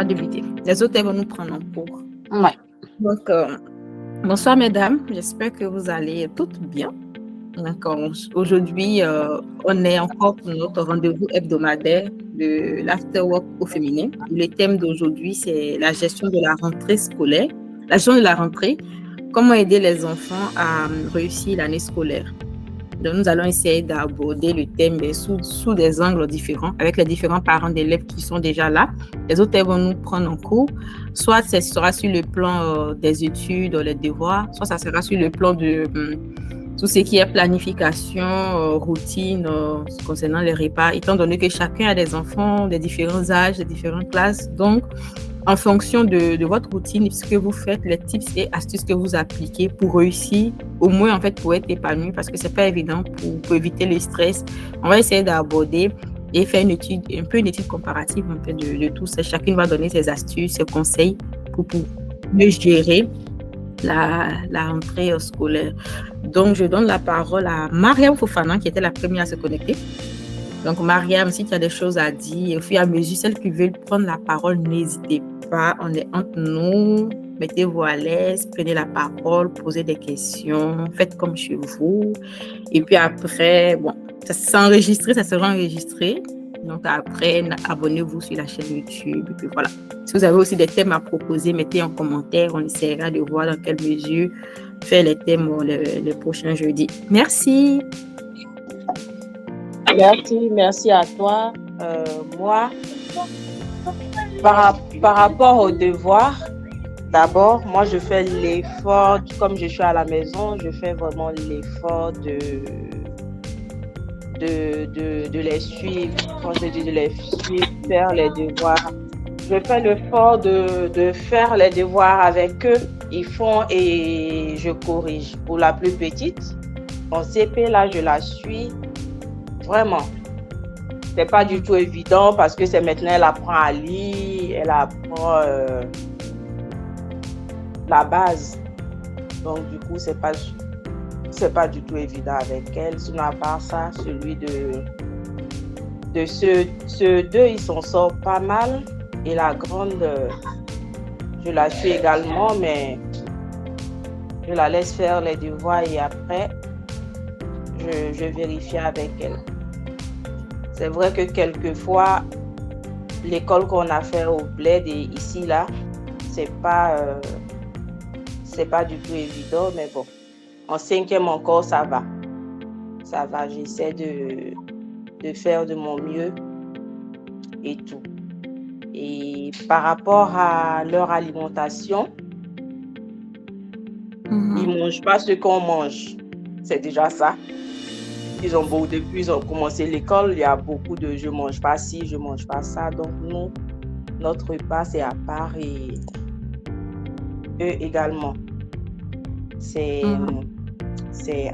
va débuter. Les autres, elles vont nous prendre en cours. Ouais. Donc, bonsoir mesdames, j'espère que vous allez toutes bien. Donc, aujourd'hui, on est encore pour notre rendez-vous hebdomadaire de l'Afterwork au féminin. Le thème d'aujourd'hui, c'est la gestion de la rentrée scolaire, la gestion de la rentrée, comment aider les enfants à réussir l'année scolaire. Donc, nous allons essayer d'aborder le thème sous des angles différents, avec les différents parents d'élèves qui sont déjà là. Les autres vont nous prendre en cours. Soit ce sera sur le plan des études, les devoirs, soit ça sera sur le plan de tout ce qui est planification, routine concernant les repas, étant donné que chacun a des enfants de différents âges, de différentes classes. Donc, en fonction de votre routine, ce que vous faites, les tips et astuces que vous appliquez pour réussir, au moins en fait pour être épanoui, parce que c'est pas évident pour éviter le stress. On va essayer d'aborder et faire une étude comparative un peu de tout ça. Chacune va donner ses astuces, ses conseils pour mieux gérer la rentrée scolaire. Donc, je donne la parole à Mariam Fofana, qui était la première à se connecter. Donc, Mariam, si tu as des choses à dire, au fur et à mesure, celles qui veulent prendre la parole, n'hésitez pas. On est entre nous. Mettez-vous à l'aise, prenez la parole, posez des questions, faites comme chez vous. Et puis après, bon, ça sera enregistré. Donc après, abonnez-vous sur la chaîne YouTube. Et puis voilà. Si vous avez aussi des thèmes à proposer, mettez en commentaire. On essaiera de voir dans quelle mesure faire les thèmes les prochains jeudis. Merci. Merci à toi. Moi, par rapport aux devoirs, d'abord, moi, je fais l'effort, comme je suis à la maison, je fais vraiment l'effort de les suivre. Quand je dis de les suivre, faire les devoirs, je fais l'effort de faire les devoirs avec eux. Ils font et je corrige. Pour la plus petite, en CP, là, je la suis vraiment. C'est pas du tout évident parce que c'est maintenant, elle apprend à lire, elle apprend la base. Donc, du coup, c'est pas du tout évident avec elle. Sinon, à part ça, celui de ceux deux, ils s'en sortent pas mal. Et la grande, je la suis également, mais je la laisse faire les devoirs et après, je vérifie avec elle. C'est vrai que quelquefois, l'école qu'on a fait au bled et ici, là, c'est pas du tout évident, mais bon. En 5e encore, ça va. Ça va, j'essaie de faire de mon mieux et tout. Et par rapport à leur alimentation, ils ne mangent pas ce qu'on mange. C'est déjà ça. Depuis ils ont commencé l'école, il y a beaucoup de je ne mange pas ci, je ne mange pas ça. Donc nous, notre repas, c'est à part et eux également. C'est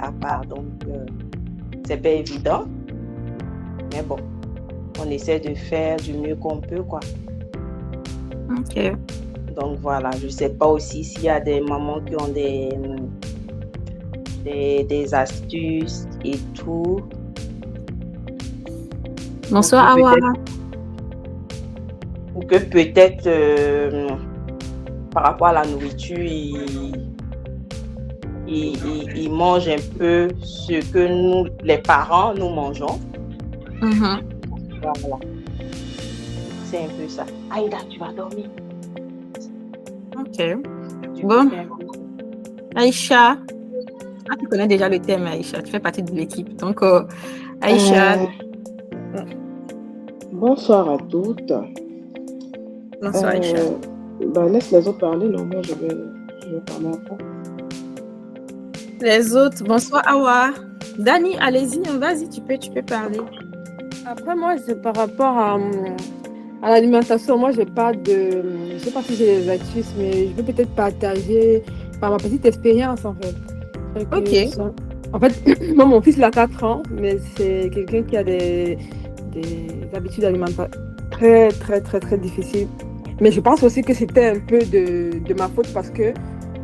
à part. Donc, c'est pas évident. Mais bon, on essaie de faire du mieux qu'on peut, quoi. Ok. Donc voilà, je sais pas aussi s'il y a des mamans qui ont des astuces et tout. Bonsoir Awa. Ou que peut-être par rapport à la nourriture, ils mangent un peu ce que nous, les parents, nous mangeons. Voilà. C'est un peu ça. Aïda, tu vas dormir. Ok. Bon. Aïcha. Ah, tu connais déjà le thème, Aïcha. Tu fais partie de l'équipe. Donc, Aïcha. Bonsoir à toutes. Bonsoir, Aïcha. Laisse les autres parler. Non, moi, je vais parler après. Les autres. Bonsoir, Awa. Dani, allez-y. Vas-y, tu peux parler. Après, moi, c'est par rapport à l'alimentation. Moi, je sais pas si j'ai des astuces, mais je peux peut-être partager par ma petite expérience, en fait. Ok. En fait, moi, mon fils, il a 4 ans, mais c'est quelqu'un qui a des habitudes alimentaires très, très, très, très difficiles. Mais je pense aussi que c'était un peu de ma faute parce que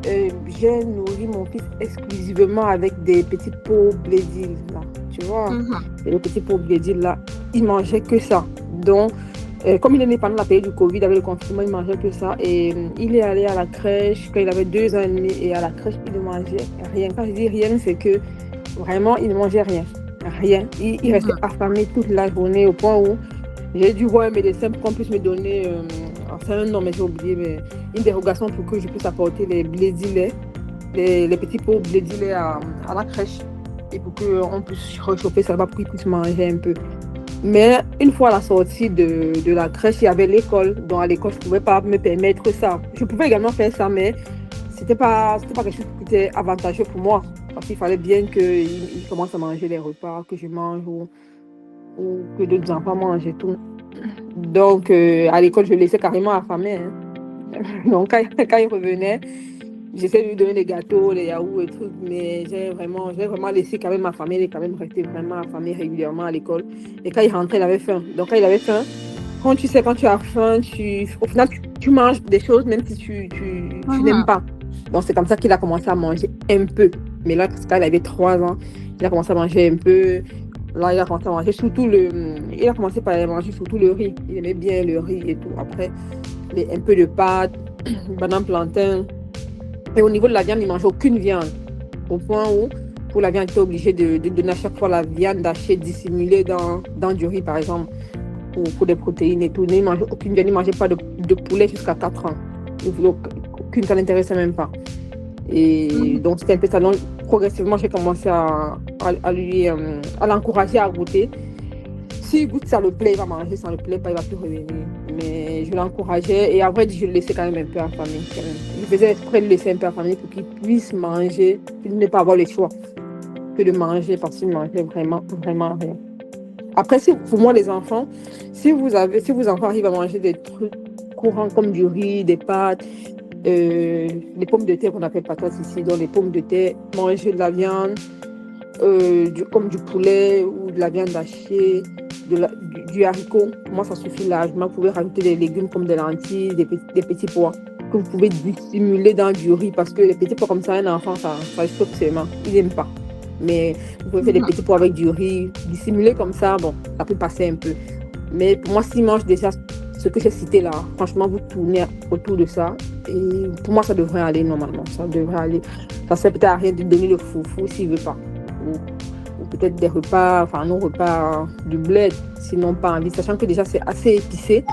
j'ai nourri mon fils exclusivement avec des petits pots Blédil, là, tu vois. Et les petits pots Blédil, là, il mangeait que ça. Donc, comme il est né pendant la période du Covid, avec le confinement, il mangeait que ça. Et il est allé à la crèche quand il avait 2 ans et demi. Et à la crèche, il ne mangeait rien. Quand je dis rien, c'est que vraiment, il ne mangeait rien. Rien. Il restait affamé toute la journée au point où j'ai dû voir un médecin pour qu'on puisse me donner, c'est un nom, mais j'ai oublié, mais une dérogation pour que je puisse apporter les blédilets, les petits pots blédilets à la crèche. Et pour qu'on puisse réchauffer ça là-bas pour qu'il puisse manger un peu. Mais une fois à la sortie de la crèche, il y avait l'école. Donc à l'école, je ne pouvais pas me permettre ça. Je pouvais également faire ça, mais ce n'était pas quelque chose qui était avantageux pour moi. Parce qu'il fallait bien qu'il commence à manger les repas que je mange ou que d'autres enfants mangent et tout. Donc à l'école, je le laissais carrément affamé. Hein. Donc quand il revenait, j'essaie de lui donner des gâteaux, des yaourts et trucs, mais j'ai vraiment laissé quand même affamé. Il est quand même resté vraiment affamé régulièrement à l'école. Et quand il rentrait, il avait faim. Donc quand il avait faim, quand tu as faim, au final, tu manges des choses même si tu n'aimes pas. Donc c'est comme ça qu'il a commencé à manger un peu. Mais là, parce qu'il avait 3 ans, il a commencé à manger un peu. Là, il a commencé à manger il a commencé par manger surtout le riz. Il aimait bien le riz et tout. Après, un peu de pâtes, banane plantain. Et au niveau de la viande, il ne mangeait aucune viande. Au point où, pour la viande, il était obligé de donner à chaque fois la viande hachée dissimulée dans du riz, par exemple, pour des protéines et tout. Il ne mangeait aucune viande, il ne mangeait pas de poulet jusqu'à 4 ans. Aucune, ça ne l'intéressait même pas. Et donc, c'était un peu ça. Donc, progressivement, j'ai commencé à l'encourager à goûter. S'il goûte, ça le plaît, il va manger. Ça ne le plaît pas, il ne va plus revenir. Mais je l'encourageais et après, je le laissais quand même un peu affamé. Je faisais exprès de le laisser un peu affamé pour qu'il puisse manger, pour ne pas avoir le choix que de manger parce qu'il mangeait vraiment, vraiment rien. Après, pour moi, les enfants, si vos enfants arrivent à manger des trucs courants comme du riz, des pâtes, les pommes de terre qu'on appelle patates ici, donc les pommes de terre, manger de la viande, comme du poulet ou de la viande hachée, du haricot, moi ça suffit largement. Vous pouvez rajouter des légumes comme des lentilles, des petits pois que vous pouvez dissimuler dans du riz parce que les petits pois comme ça, un enfant, ça stoppe seulement, il n'aime pas. Mais vous pouvez faire des petits pois avec du riz, dissimuler comme ça, bon, ça peut passer un peu. Mais pour moi, s'ils mangent déjà ce que j'ai cité là, franchement, vous tournez autour de ça et pour moi, ça devrait aller normalement, ça devrait aller. Ça ne sert peut-être à rien de donner le foufou s'il ne veut pas. Ou peut-être des repas, enfin non repas du bled, sinon pas envie, sachant que déjà c'est assez épicé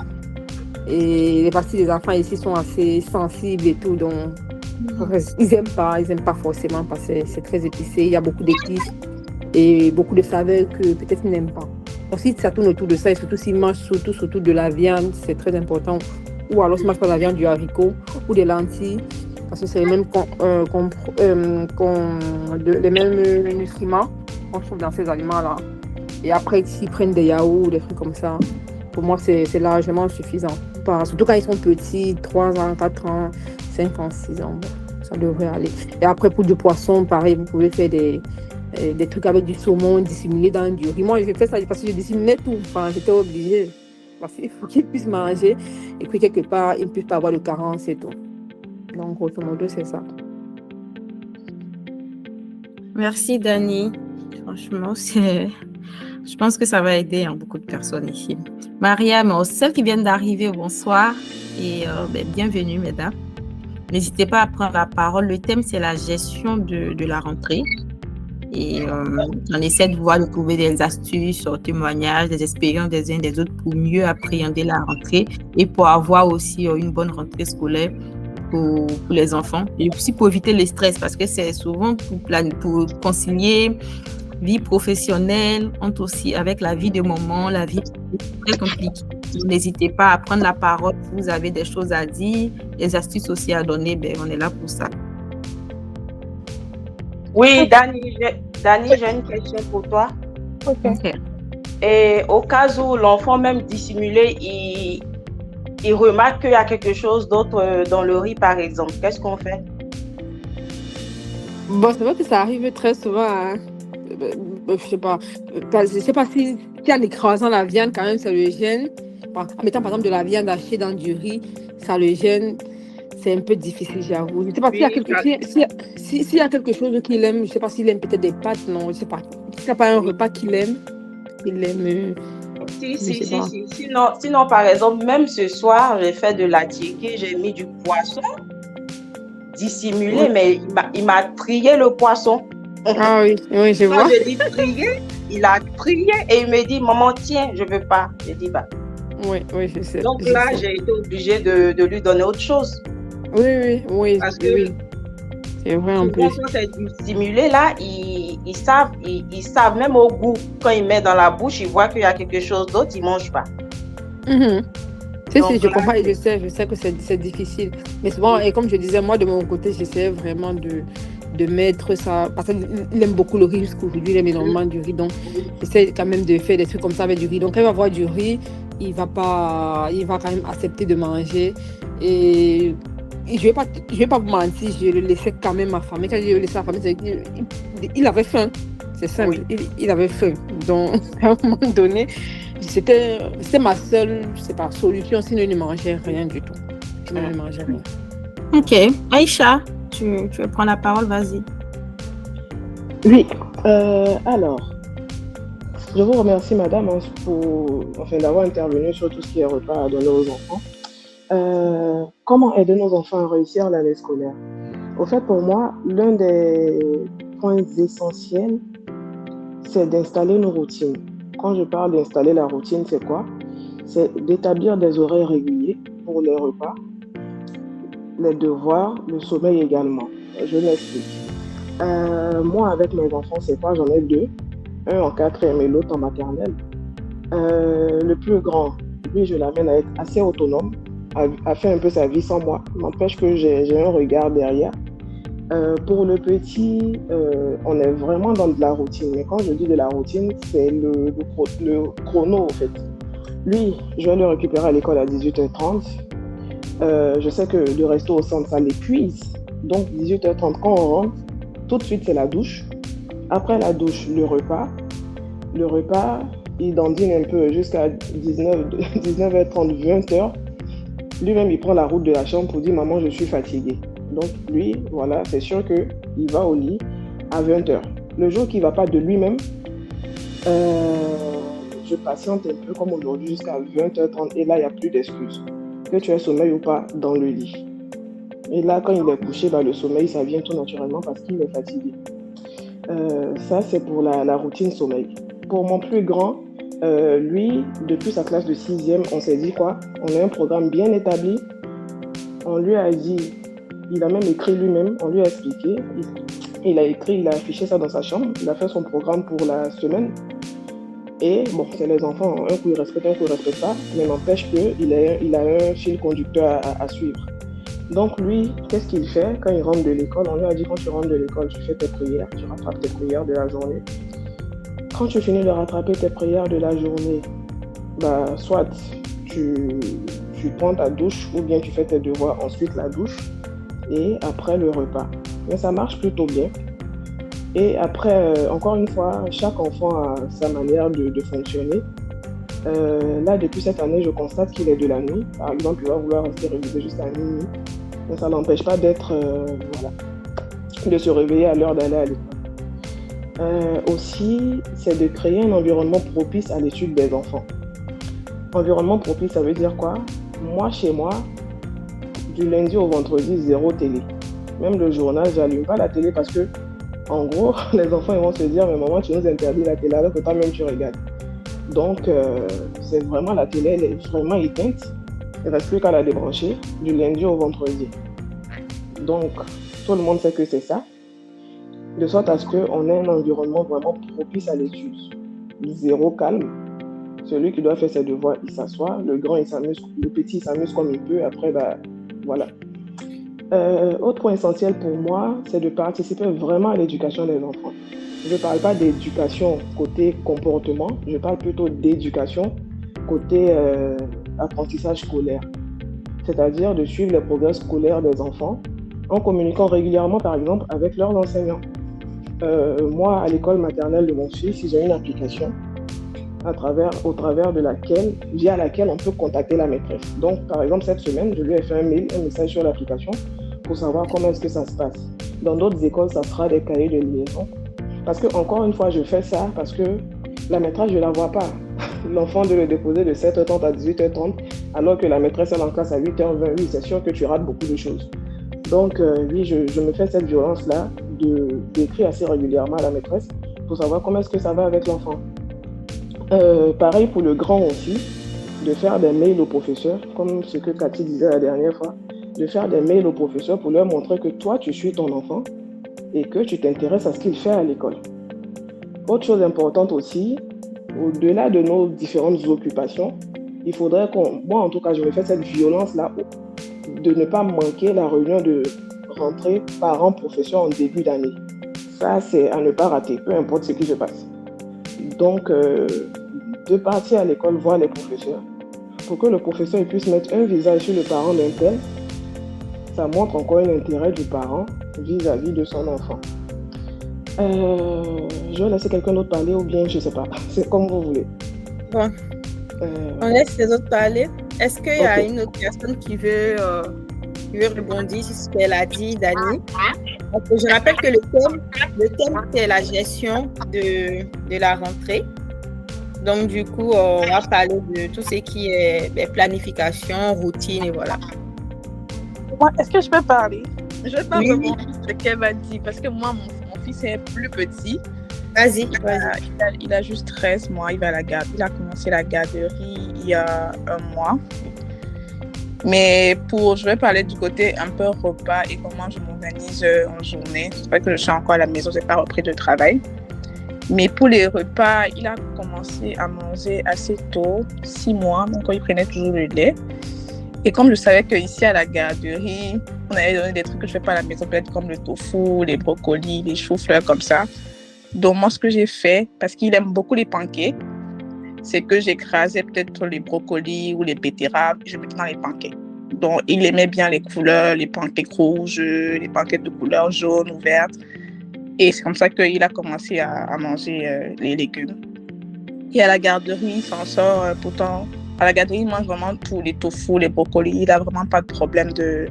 et les parties des enfants ici sont assez sensibles et tout, donc ils n'aiment pas forcément parce que c'est très épicé, il y a beaucoup d'épices et beaucoup de saveurs que peut-être ils n'aiment pas. Donc si ça tourne autour de ça et surtout s'ils mangent surtout de la viande, c'est très important, ou alors s'ils mangent pas de la viande, du haricot ou des lentilles, parce que c'est les mêmes les mêmes nutriments qu'on trouve dans ces aliments-là. Et après, s'ils prennent des yaourts, des trucs comme ça, pour moi, c'est largement suffisant. Surtout quand ils sont petits, 3 ans, 4 ans, 5 ans, 6 ans, ça devrait aller. Et après, pour du poisson, pareil, vous pouvez faire des trucs avec du saumon dissimulé dans du riz. Moi, j'ai fait ça parce que je dissimulais tout. Enfin, j'étais obligée. Parce qu'il faut qu'ils puissent manger et puis quelque part, ils ne puissent pas avoir de carence et tout. Donc, grosso modo, c'est ça. Merci, Dani. Franchement, je pense que ça va aider beaucoup de personnes ici. Mariam, celles qui viennent d'arriver, bonsoir et bienvenue, mesdames. N'hésitez pas à prendre la parole. Le thème, c'est la gestion de la rentrée. Et on essaie de trouver des astuces, des témoignages, des expériences des uns des autres pour mieux appréhender la rentrée et pour avoir aussi une bonne rentrée scolaire pour les enfants. Et aussi pour éviter le stress parce que c'est souvent pour concilier vie professionnelle, aussi avec la vie de maman, la vie très compliquée. N'hésitez pas à prendre la parole si vous avez des choses à dire, des astuces aussi à donner, on est là pour ça. Oui, Dani, j'ai une question pour toi. Okay. Et au cas où l'enfant même dissimulé, il remarque qu'il y a quelque chose d'autre dans le riz, par exemple, qu'est-ce qu'on fait? Bon, c'est vrai que ça arrive très souvent. Hein. Je sais pas si en écrasant la viande, quand même, ça le gêne. En mettant par exemple de la viande hachée dans du riz, ça le gêne. C'est un peu difficile, j'avoue. Je ne sais pas s'il y a quelque chose qu'il aime. Je ne sais pas s'il aime peut-être des pâtes, non. Je ne sais pas. S'il n'y a pas un repas qu'il aime. Si, Je sais pas. Sinon, par exemple, même ce soir, j'ai fait de la tiéké, j'ai mis du poisson dissimulé, Oui. mais il m'a trié le poisson. Ah oui, oui, je Quand vois. je dis trier, il a trié et il me dit, maman, tiens, je veux pas. Je dis, bah. Oui, oui, je sais. Donc Je là, sais. j'ai été obligée de lui donner autre chose. Oui, oui, oui, Parce oui, que oui. C'est vrai en souvent, plus. quand c'est dissimulé, là, ils savent même au goût. Quand ils mettent dans la bouche, ils voient qu'il y a quelque chose d'autre, ils ne mangent pas. Mhm. Si, Donc je là, comprends et je sais que c'est difficile. Mais souvent, et comme je disais, moi, de mon côté, j'essaie vraiment de mettre ça. Parce qu'il aime beaucoup le riz jusqu'aujourd'hui, il aime énormément du riz. Donc, j'essaie quand même de faire des trucs comme ça avec du riz. Donc, quand il va avoir du riz, il va quand même accepter de manger. Et je vais pas vous mentir, je le laissais quand même affamer. Quand je le laissais affamer, c'est qu'il avait faim. C'est simple, il avait faim. Donc, à un moment donné, c'était ma seule, je sais pas, solution, sinon il ne mangeait rien du tout. Sinon il ne mangeait rien. Ok. Aïcha, tu veux prendre la parole, vas-y. Oui, alors, je vous remercie, madame, d'avoir intervenu sur tout ce qui est repas à donner aux enfants. Comment aider nos enfants à réussir l'année scolaire? Au fait, pour moi, l'un des points essentiels, c'est d'installer nos routines. Quand je parle d'installer la routine, c'est quoi? C'est d'établir des horaires réguliers pour les repas, les devoirs, le sommeil également. Je m'explique. Moi, avec mes enfants, c'est quoi? J'en ai deux. Un en 4e et l'autre en maternelle. Le plus grand, lui, je l'amène à être assez autonome, à faire un peu sa vie sans moi. N'empêche que j'ai un regard derrière. Pour le petit, on est vraiment dans de la routine. Mais quand je dis de la routine, c'est le chrono, en fait. Lui, je vais le récupérer à l'école à 18h30. Je sais que le resto au centre, ça l'épuise. Donc, 18h30, quand on rentre, tout de suite, c'est la douche. Après la douche, le repas. Le repas, il dandine un peu jusqu'à 19h30, 20h. Lui-même, il prend la route de la chambre pour dire « Maman, je suis fatigué ». Donc, lui, voilà, c'est sûr qu'il va au lit à 20h. Le jour qu'il ne va pas de lui-même, je patiente un peu comme aujourd'hui jusqu'à 20h30 et là, il n'y a plus d'excuses. Que tu aies sommeil ou pas dans le lit. Et là, quand il est couché, le sommeil, ça vient tout naturellement parce qu'il est fatigué. Ça, c'est pour la routine sommeil. Pour mon plus grand, lui, depuis sa classe de 6e, on s'est dit quoi? On a un programme bien établi. On lui a dit, il a même écrit lui-même, on lui a expliqué. Il a affiché ça dans sa chambre. Il a fait son programme pour la semaine. Et bon, c'est les enfants, un coup ils respectent, un coup ils respectent pas, mais n'empêche qu'il a un fil conducteur à suivre. Donc lui, qu'est-ce qu'il fait quand il rentre de l'école? On lui a dit quand tu rentres de l'école, tu fais tes prières, tu rattrapes tes prières de la journée. Quand tu finis de rattraper tes prières de la journée, soit tu prends ta douche ou bien tu fais tes devoirs, ensuite la douche et après le repas. Mais ça marche plutôt bien. Et après, encore une fois, chaque enfant a sa manière de fonctionner. Là, depuis cette année, je constate qu'il est de la nuit. Par exemple, il va vouloir rester révisé jusqu'à minuit. Mais ça n'empêche pas de se réveiller à l'heure d'aller à l'école. Aussi, c'est de créer un environnement propice à l'étude des enfants. Environnement propice, ça veut dire quoi? Moi, chez moi, du lundi au vendredi, 0 télé. Même le journal, j'allume pas la télé parce que, en gros, les enfants ils vont se dire, mais maman, tu nous interdis la télé alors que toi-même tu regardes. Donc, c'est vraiment la télé, elle est vraiment éteinte. Il ne reste plus qu'à la débrancher du lundi au vendredi. Donc, tout le monde sait que c'est ça. De sorte à ce qu'on ait un environnement vraiment propice à l'étude. Zéro calme. Celui qui doit faire ses devoirs, il s'assoit. Le grand, il s'amuse. Le petit, il s'amuse comme il peut. Après, voilà. Autre point essentiel pour moi, c'est de participer vraiment à l'éducation des enfants. Je ne parle pas d'éducation côté comportement, je parle plutôt d'éducation côté apprentissage scolaire. C'est-à-dire de suivre les progrès scolaires des enfants en communiquant régulièrement, par exemple, avec leurs enseignants. Moi, à l'école maternelle de mon fils, j'ai une application via laquelle on peut contacter la maîtresse. Donc, par exemple, cette semaine, je lui ai fait un message sur l'application pour savoir comment est-ce que ça se passe. Dans d'autres écoles, ça sera des cahiers de liaison. Parce que, encore une fois, je fais ça parce que la maîtresse, je ne la vois pas. l'enfant de le déposer de 7h30 à 18h30, alors que la maîtresse est en classe à 8h20. Oui, c'est sûr que tu rates beaucoup de choses. Donc, oui, je me fais cette violence-là d'écrire assez régulièrement à la maîtresse pour savoir comment est-ce que ça va avec l'enfant. Pareil pour le grand aussi, de faire des mails au professeur, comme ce que Cathy disait la dernière fois, de faire des mails au professeur pour leur montrer que toi, tu suis ton enfant et que tu t'intéresses à ce qu'il fait à l'école. Autre chose importante aussi, au-delà de nos différentes occupations, il faudrait moi en tout cas, je me fais cette violence-là de ne pas manquer la réunion de rentrée parents-professeurs en début d'année. Ça, c'est à ne pas rater, peu importe ce qui se passe. Donc, de partir à l'école voir les professeurs, pour que le professeur puisse mettre un visage sur le parent d'un tel, ça montre encore un intérêt du parent vis-à-vis de son enfant. Je vais laisser quelqu'un d'autre parler ou bien je ne sais pas, c'est comme vous voulez. Bon, on laisse les autres parler. Est-ce qu'il y a une autre personne qui veut rebondir sur ce qu'elle a dit, Dani? Je rappelle que le thème c'est la gestion de la rentrée. Donc, du coup, on va parler de tout ce qui est planification, routine et voilà. Moi, est-ce que je peux parler? Je vais pas rebondir sur ce qu'elle m'a dit parce que moi, mon fils est plus petit. Vas-y. Il a juste 13 mois. Il a commencé la garderie il y a un mois. Mais je vais parler du côté un peu repas et comment je m'organise en journée. C'est vrai que je suis encore à la maison, je n'ai pas repris de travail. Mais pour les repas, il a commencé à manger assez tôt, 6 mois, donc il prenait toujours le lait. Et comme je savais qu'ici à la garderie, on avait donné des trucs que je ne fais pas à la maison, peut-être comme le tofu, les brocolis, les choux-fleurs, comme ça. Donc moi, ce que j'ai fait, parce qu'il aime beaucoup les pancakes, c'est que j'écrasais peut-être les brocolis ou les betteraves, je mettais dans les pancakes. Donc il aimait bien les couleurs, les pancakes rouges, les pancakes de couleur jaune ou verte. Et c'est comme ça qu'il a commencé à manger les légumes. Et à la garderie, il s'en sort pourtant. À la garderie, il mange vraiment tout, les tofu, les brocolis. Il n'a vraiment pas de problème de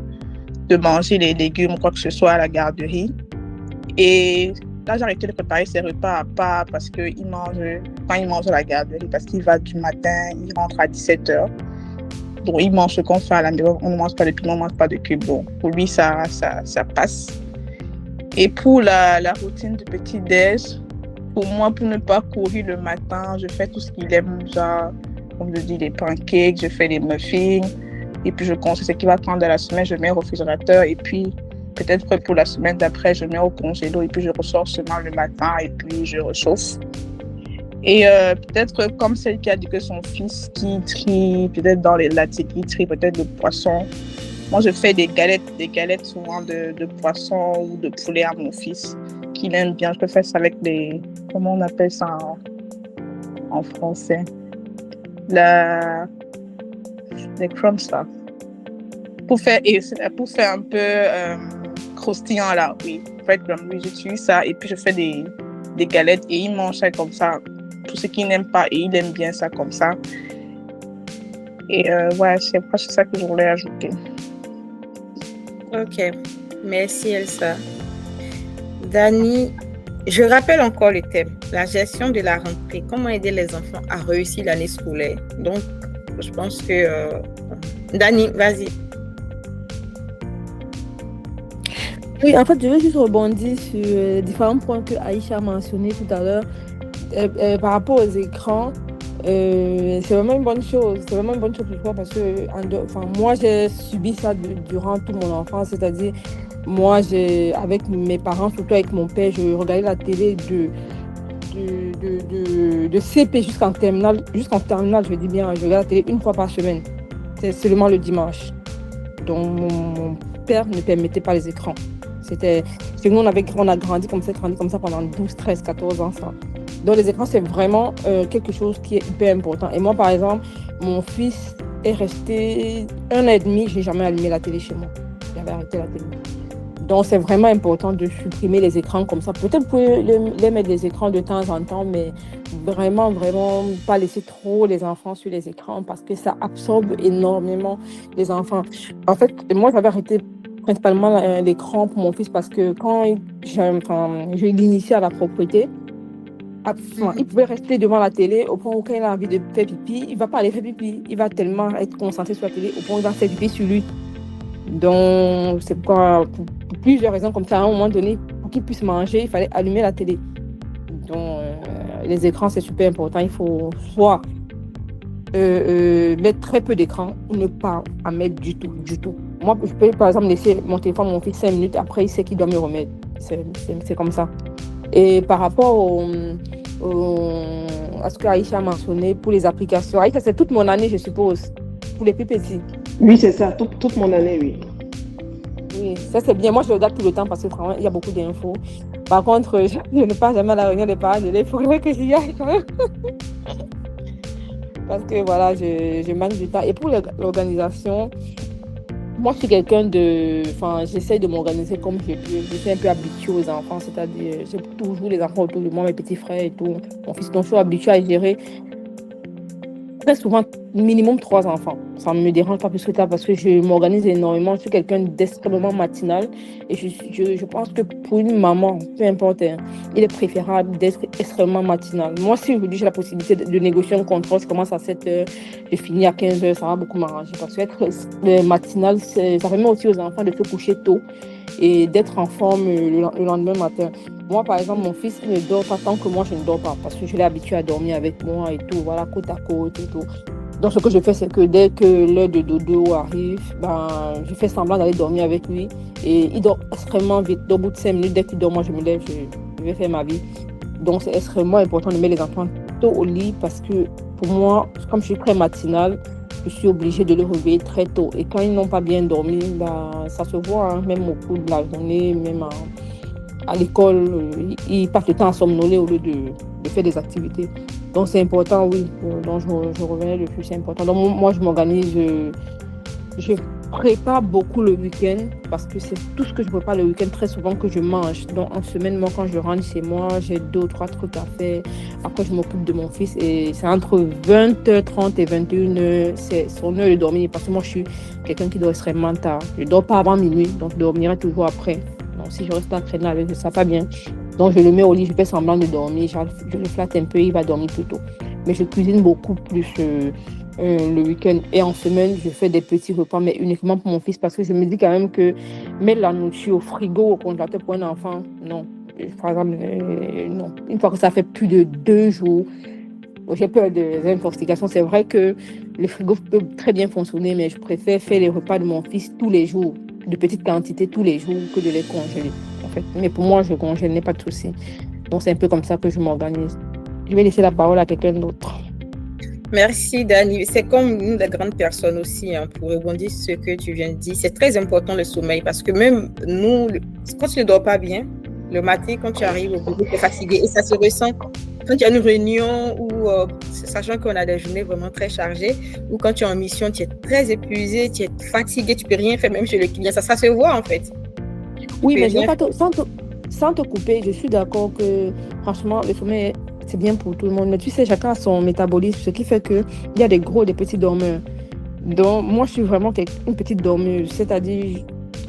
manger les légumes ou quoi que ce soit à la garderie. Et là, j'ai arrêté de préparer ses repas à part parce qu'il mange, quand il mange à la garderie, parce qu'il va du matin, il rentre à 17h. Donc, il mange ce qu'on fait à la maison. On ne mange pas de piment, on ne mange pas de cubes. Donc, pour lui, ça passe. Et pour la routine du petit-déj, pour moi, pour ne pas courir le matin, je fais tout ce qu'il aime, genre, comme je dis, les pancakes, je fais les muffins, et puis je conseille ce qu'il va prendre de la semaine, je mets au réfrigérateur, et puis peut-être pour la semaine d'après, je mets au congélo, et puis je ressors seulement le matin, et puis je réchauffe. Et peut-être comme celle qui a dit que son fils qui trie, peut-être dans les laticles, qui trie peut-être de poisson. Moi, je fais des galettes souvent de poisson ou de poulet à mon fils, qu'il aime bien. Je peux faire ça avec comment on appelle ça en français? Les crumbs, là. Pour faire un peu croustillant, là, oui. Breadcrumbs, oui, j'utilise ça. Et puis, je fais des galettes et il mange ça comme ça. Tout ce qu'il n'aime pas, et il aime bien ça comme ça. Et ouais, c'est ça que je voulais ajouter. Ok, merci Elsa. Dani, je rappelle encore le thème, la gestion de la rentrée, comment aider les enfants à réussir l'année scolaire. Donc, je pense que... Dani, vas-y. Oui, en fait, je vais juste rebondir sur différents points que Aïcha a mentionnés tout à l'heure. Par rapport aux écrans, c'est vraiment une bonne chose. C'est vraiment une bonne chose pour moi parce que moi, j'ai subi ça durant toute mon enfance. C'est-à-dire, moi, avec mes parents, surtout avec mon père, je regardais la télé de CP jusqu'en terminale. Jusqu'en terminale, je dis bien, je regarde la télé une fois par semaine. C'est seulement le dimanche. Donc, mon père ne permettait pas les écrans. C'est que nous, on a grandi comme ça pendant 12, 13, 14 ans. Ça. Donc, les écrans, c'est vraiment quelque chose qui est hyper important. Et moi, par exemple, mon fils est resté 1 an et demi, je n'ai jamais allumé la télé chez moi. J'avais arrêté la télé. Donc, c'est vraiment important de supprimer les écrans comme ça. Peut-être vous pouvez les mettre des écrans de temps en temps, mais vraiment, vraiment pas laisser trop les enfants sur les écrans parce que ça absorbe énormément les enfants. En fait, moi, j'avais arrêté principalement l'écran pour mon fils parce que quand je l'initie à la propriété, il pouvait rester devant la télé au point où quand il a envie de faire pipi, il ne va pas aller faire pipi. Il va tellement être concentré sur la télé au point où il va faire pipi sur lui. Donc, c'est pourquoi, pour plusieurs raisons comme ça, à un moment donné, pour qu'il puisse manger, il fallait allumer la télé. Donc, les écrans, c'est super important. Il faut soit mettre très peu d'écran ou ne pas en mettre du tout. Moi, je peux par exemple laisser mon téléphone à mon fils 5 minutes, après il sait qu'il doit me remettre. C'est comme ça. Et par rapport à ce qu'Aïcha a mentionné pour les applications, Aïcha, c'est toute mon année, je suppose, pour les plus petits. Oui, c'est ça, toute mon année, oui. Oui, ça c'est bien. Moi, je regarde tout le temps parce que vraiment, il y a beaucoup d'infos. Par contre, je ne passe jamais à la réunion des parents. Il faudrait que j'y aille quand même. Parce que voilà, je manque du temps. Et pour l'organisation, moi, je suis quelqu'un de... Enfin, j'essaie de m'organiser comme je peux. Je suis un peu habituée aux enfants, c'est-à-dire, j'ai toujours les enfants autour de moi, mes petits frères et tout. Mon fils, donc je suis habituée à gérer très souvent minimum 3 enfants. Ça ne me dérange pas plus que ça parce que je m'organise énormément. Je suis quelqu'un d'extrêmement matinal et je pense que pour une maman, peu importe, il est préférable d'être extrêmement matinal. Moi, si aujourd'hui j'ai la possibilité de négocier un contrat, je commence à 7h, je finis à 15h, ça va beaucoup m'arranger parce que être matinal, ça permet aussi aux enfants de se coucher tôt et d'être en forme le lendemain matin. Moi, par exemple, mon fils, il ne dort pas tant que moi, je ne dors pas parce que je l'ai habitué à dormir avec moi et tout, voilà, côte à côte et tout. Donc, ce que je fais, c'est que dès que l'heure de dodo arrive, je fais semblant d'aller dormir avec lui et il dort extrêmement vite. Au bout de 5 minutes, dès qu'il dort, moi, je me lève, je vais faire ma vie. Donc, c'est extrêmement important de mettre les enfants tôt au lit parce que pour moi, comme je suis très matinale, je suis obligée de les réveiller très tôt. Et quand ils n'ont pas bien dormi, ça se voit, hein, même au cours de la journée, même à l'école, ils passent le temps à somnoler au lieu de faire des activités. Donc c'est important, oui. Donc je revenais dessus, c'est important. Donc moi, je m'organise, je prépare beaucoup le week-end parce que c'est tout ce que je prépare le week-end très souvent que je mange. Donc en semaine, moi, quand je rentre chez moi, j'ai 2 ou 3 trucs à faire. Après, je m'occupe de mon fils et c'est entre 20h30 et 21h, c'est son heure de dormir parce que moi, je suis quelqu'un qui dort extrêmement tard. Je ne dors pas avant minuit, donc je dormirai toujours après. Donc si je reste à traîner avec, ça va pas bien. Donc je le mets au lit, je fais semblant de dormir, je le flatte un peu, il va dormir plus tôt. Mais je cuisine beaucoup plus le week-end. Et en semaine, je fais des petits repas, mais uniquement pour mon fils, parce que je me dis quand même que mettre la nourriture au frigo, au congélateur pour un enfant, non. Par exemple, non. Une fois que ça fait plus de 2 jours, j'ai peur des intoxications. C'est vrai que le frigo peut très bien fonctionner, mais je préfère faire les repas de mon fils tous les jours, de petites quantités tous les jours, que de les congeler. En fait. Mais pour moi, je congèle, n'est pas de souci. Donc, c'est un peu comme ça que je m'organise. Je vais laisser la parole à quelqu'un d'autre. Merci, Dani. C'est comme une des grandes personnes aussi, hein, pour rebondir sur ce que tu viens de dire. C'est très important le sommeil parce que même nous, quand tu ne dors pas bien, le matin, quand tu arrives au boulot, tu es fatigué et ça se ressent quand tu as une réunion ou sachant qu'on a des journées vraiment très chargées ou quand tu es en mission, tu es très épuisé, tu es fatigué, tu ne peux rien faire même chez le client. Ça se voit en fait. Oui, mais sans te couper, je suis d'accord que franchement, le sommeil, c'est bien pour tout le monde. Mais tu sais, chacun a son métabolisme, ce qui fait qu'il y a des gros et des petits dormeurs. Donc, moi, je suis vraiment une petite dormeuse. C'est-à-dire,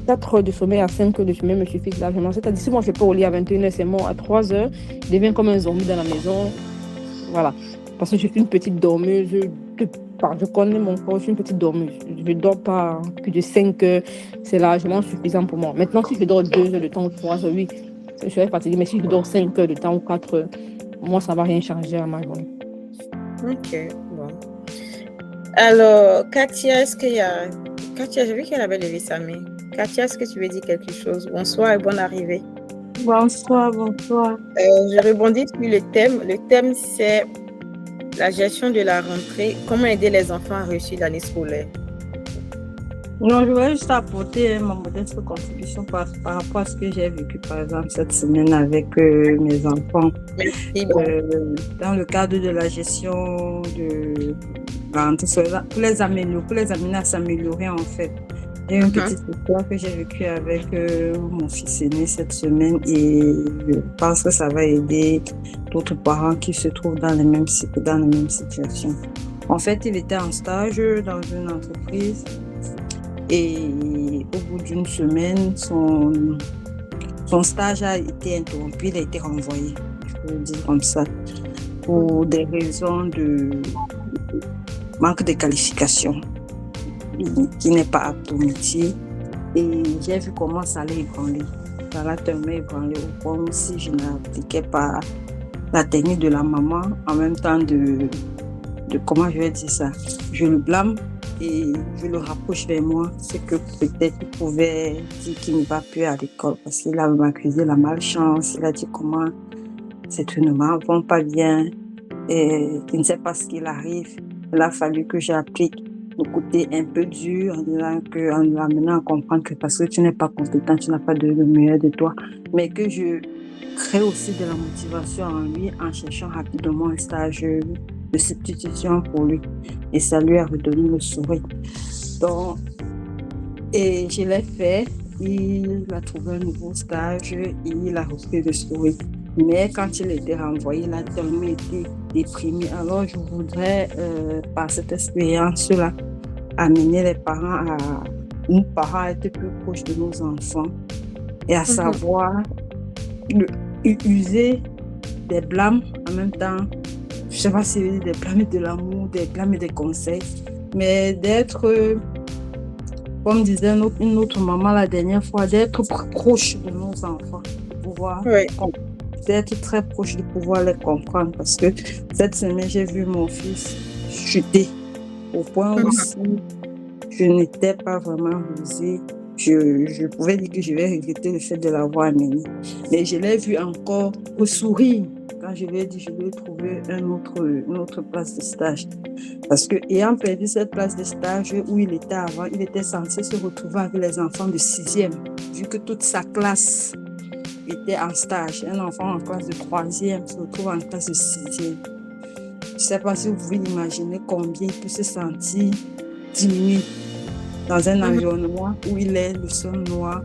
4 heures de sommeil à 5 heures de sommeil me suffisent largement. C'est-à-dire, si moi, je peux au lit à 21h, c'est bon. À 3 heures, je deviens comme un zombie dans la maison. Voilà. Parce que je suis une petite dormeuse. Je connais mon corps, je suis une petite dormeuse. Je ne dors pas plus de 5 heures. C'est largement suffisant pour moi. Maintenant, si je dors 2 heures de temps ou 3 heures, oui, je serais fatiguée. Mais si je dors 5 heures de temps ou 4 heures, moi, ça ne va rien changer à ma journée. Ok, bon. Alors, Katia, Katia, j'ai vu qu'elle avait levé sa main. Katia, est-ce que tu veux dire quelque chose? Bonsoir et bonne arrivée. Bonsoir. Je rebondis sur le thème. Le thème, c'est la gestion de la rentrée. Comment aider les enfants à réussir l'année scolaire? Non, je voulais juste apporter ma modeste contribution par rapport à ce que j'ai vécu, par exemple, cette semaine avec mes enfants. Merci. Dans le cadre de la gestion de la rentrée scolaire, pour les amener à s'améliorer, en fait. J'ai une petite histoire que j'ai vécue avec mon fils aîné cette semaine et je pense que ça va aider d'autres parents qui se trouvent dans les mêmes situations. En fait, il était en stage dans une entreprise et au bout d'une semaine, son stage a été interrompu, il a été renvoyé. peux dire comme ça, pour des raisons de manque de qualification, qui n'est pas apte au métier. Et j'ai vu comment ça allait ébranler. Ça allait tellement ébranler au point où si je n'appliquais pas la technique de la maman, en même temps de comment je vais dire ça, je le blâme et je le rapproche vers moi, c'est que peut-être il pouvait dire qu'il ne va plus à l'école parce qu'il a m'accusé la malchance, il a dit comment ces tournements ne vont pas bien et il ne sait pas ce qu'il arrive. Il a fallu que j'applique le côté un peu dur en l'amenant à comprendre que parce que tu n'es pas compétent, tu n'as pas de le meilleur de toi, mais que je crée aussi de la motivation en lui en cherchant rapidement un stage de substitution pour lui. Et ça lui a redonné le sourire. Donc, et je l'ai fait. Il a trouvé un nouveau stage et il a repris le sourire. Mais quand il était renvoyé, il a tellement été déprimé. Alors, je voudrais, par cette expérience-là, amener les parents nous parents à être plus proches de nos enfants et à savoir user des blâmes en même temps. Je ne sais pas si des blâmes et de l'amour, des blâmes et des conseils, mais d'être, comme disait une autre maman la dernière fois, d'être proche de nos enfants, de pouvoir d'être très proche, de pouvoir les comprendre. Parce que cette semaine, j'ai vu mon fils chuter au point où si je n'étais pas vraiment rusée, je pouvais dire que je vais regretter le fait de l'avoir amené. Mais je l'ai vu encore sourire quand je lui ai dit je vais trouver une autre place de stage. Parce que ayant perdu cette place de stage où il était avant, il était censé se retrouver avec les enfants de 6e, vu que toute sa classe était en stage. Un enfant en classe de 3e se retrouve en classe de 6e. Je ne sais pas si vous pouvez imaginer combien il peut se sentir diminué dans un environnement où il est le seul noir,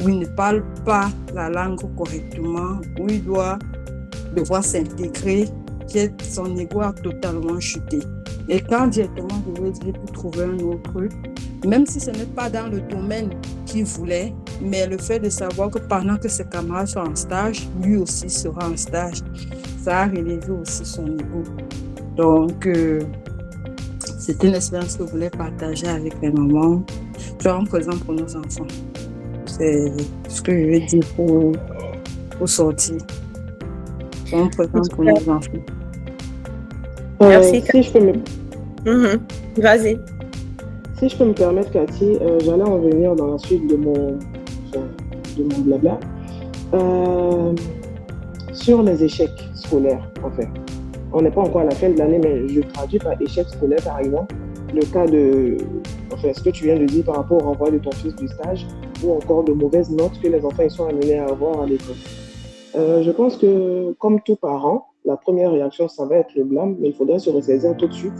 où il ne parle pas la langue correctement, où il doit devoir s'intégrer, son ego a totalement chuté. Et quand directement je lui ai dit, j'ai pu trouver un autre, même si ce n'est pas dans le domaine qu'il voulait, mais le fait de savoir que pendant que ses camarades sont en stage, lui aussi sera en stage, ça a relevé aussi son ego. Donc, c'était une expérience que je voulais partager avec les mamans, soyons présents pour nos enfants. C'est ce que je vais dire pour sortir. Soyons présents pour nos enfants. Merci. Si je peux me... Vas-y. Si je peux me permettre, Cathy, j'allais en venir dans la suite de mon blabla. Sur les échecs scolaires, en fait. On n'est pas encore à la fin de l'année, mais je traduis par échec scolaire, par exemple, le cas de, ce que tu viens de dire par rapport au renvoi de ton fils du stage, ou encore de mauvaises notes que les enfants sont amenés à avoir à l'école. Je pense que, comme tout parent, la première réaction, ça va être le blâme, mais il faudrait se ressaisir tout de suite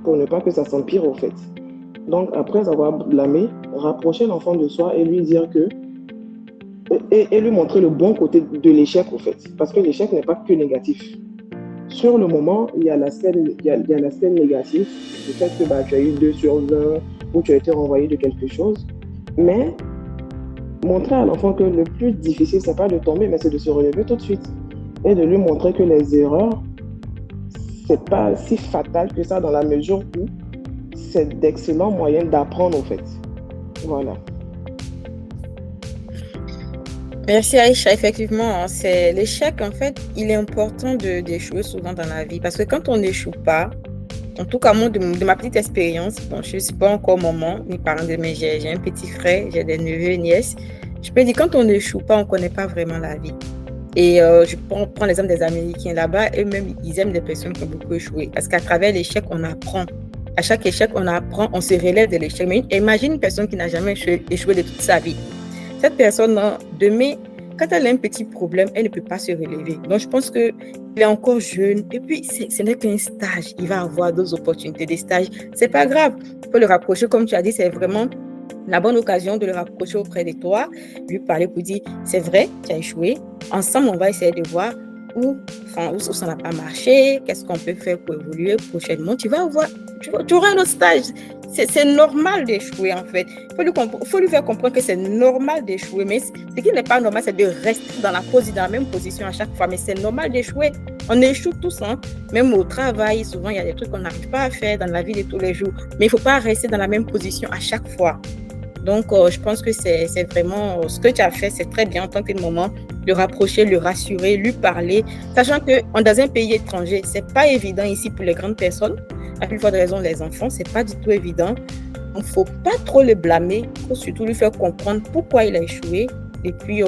pour ne pas que ça s'empire, au fait. Donc, après avoir blâmé, rapprocher l'enfant de soi et lui dire que... Et lui montrer le bon côté de l'échec, au fait. Parce que l'échec n'est pas que négatif. Sur le moment, il y a l'aspect négatif, le fait que tu as eu 2 sur 20 ou tu as été renvoyé de quelque chose. Mais montrer à l'enfant que le plus difficile, c'est pas de tomber, mais c'est de se relever tout de suite. Et de lui montrer que les erreurs, c'est pas si fatal que ça dans la mesure où c'est d'excellents moyens d'apprendre, en fait. Voilà. Merci Aïcha, effectivement, c'est l'échec, en fait, il est important d'échouer souvent dans la vie parce que quand on n'échoue pas, en tout cas moi de ma petite expérience, bon, je ne suis pas encore maman ni parent, mais j'ai un petit frère, j'ai des neveux et nièces, je peux dire quand on n'échoue pas, on ne connaît pas vraiment la vie. Et je prends l'exemple des Américains là-bas, eux-mêmes, ils aiment des personnes qui ont beaucoup échoué parce qu'à travers l'échec, on apprend. À chaque échec, on apprend, on se relève de l'échec. Mais imagine une personne qui n'a jamais échoué de toute sa vie. Cette personne, demain, quand elle a un petit problème, elle ne peut pas se relever. Donc, je pense qu'il est encore jeune. Et puis, ce n'est qu'un stage. Il va avoir d'autres opportunités, des stages. Ce n'est pas grave. Tu peux le rapprocher, comme tu as dit, c'est vraiment la bonne occasion de le rapprocher auprès de toi, lui parler pour dire, c'est vrai, tu as échoué. Ensemble, on va essayer de voir où ça n'a pas marché, qu'est-ce qu'on peut faire pour évoluer prochainement. Tu vas avoir, tu auras un autre stage. c'est normal d'échouer en fait. Faut lui faire comprendre que c'est normal d'échouer, mais ce qui n'est pas normal, c'est de rester dans la même position à chaque fois. Mais c'est normal d'échouer. On échoue tous, hein. Même au travail, souvent il y a des trucs qu'on n'arrive pas à faire dans la vie de tous les jours. Mais il faut pas rester dans la même position à chaque fois. Donc, je pense que c'est vraiment ce que tu as fait, c'est très bien en tant que maman, de rapprocher, le rassurer, lui parler, sachant que dans un pays étranger, c'est pas évident ici pour les grandes personnes. La plupart des raisons, les enfants, c'est pas du tout évident. Donc, faut pas trop le blâmer, faut surtout lui faire comprendre pourquoi il a échoué, et puis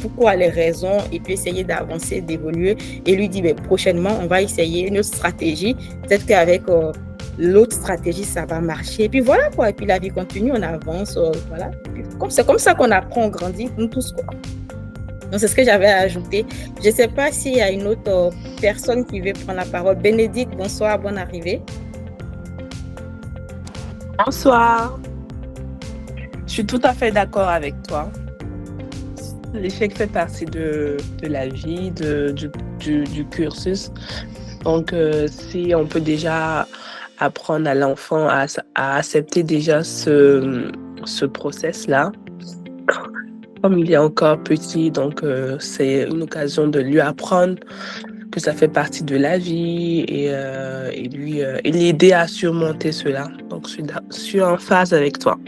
pourquoi les raisons, et puis essayer d'avancer, d'évoluer, et lui dire prochainement, on va essayer une autre stratégie, peut-être qu'avec l'autre stratégie, ça va marcher. Et puis voilà quoi. Et puis la vie continue, on avance. Voilà. C'est comme ça qu'on apprend, on grandit, nous tous quoi. Donc c'est ce que j'avais à ajouter. Je ne sais pas s'il y a une autre personne qui veut prendre la parole. Bénédicte, bonsoir, bonne arrivée. Bonsoir. Je suis tout à fait d'accord avec toi. L'échec fait partie de la vie, du cursus. Donc si on peut déjà apprendre à l'enfant à accepter déjà ce process-là. Comme il est encore petit, donc c'est une occasion de lui apprendre que ça fait partie de la vie et l'aider à surmonter cela. Donc, je suis en phase avec toi.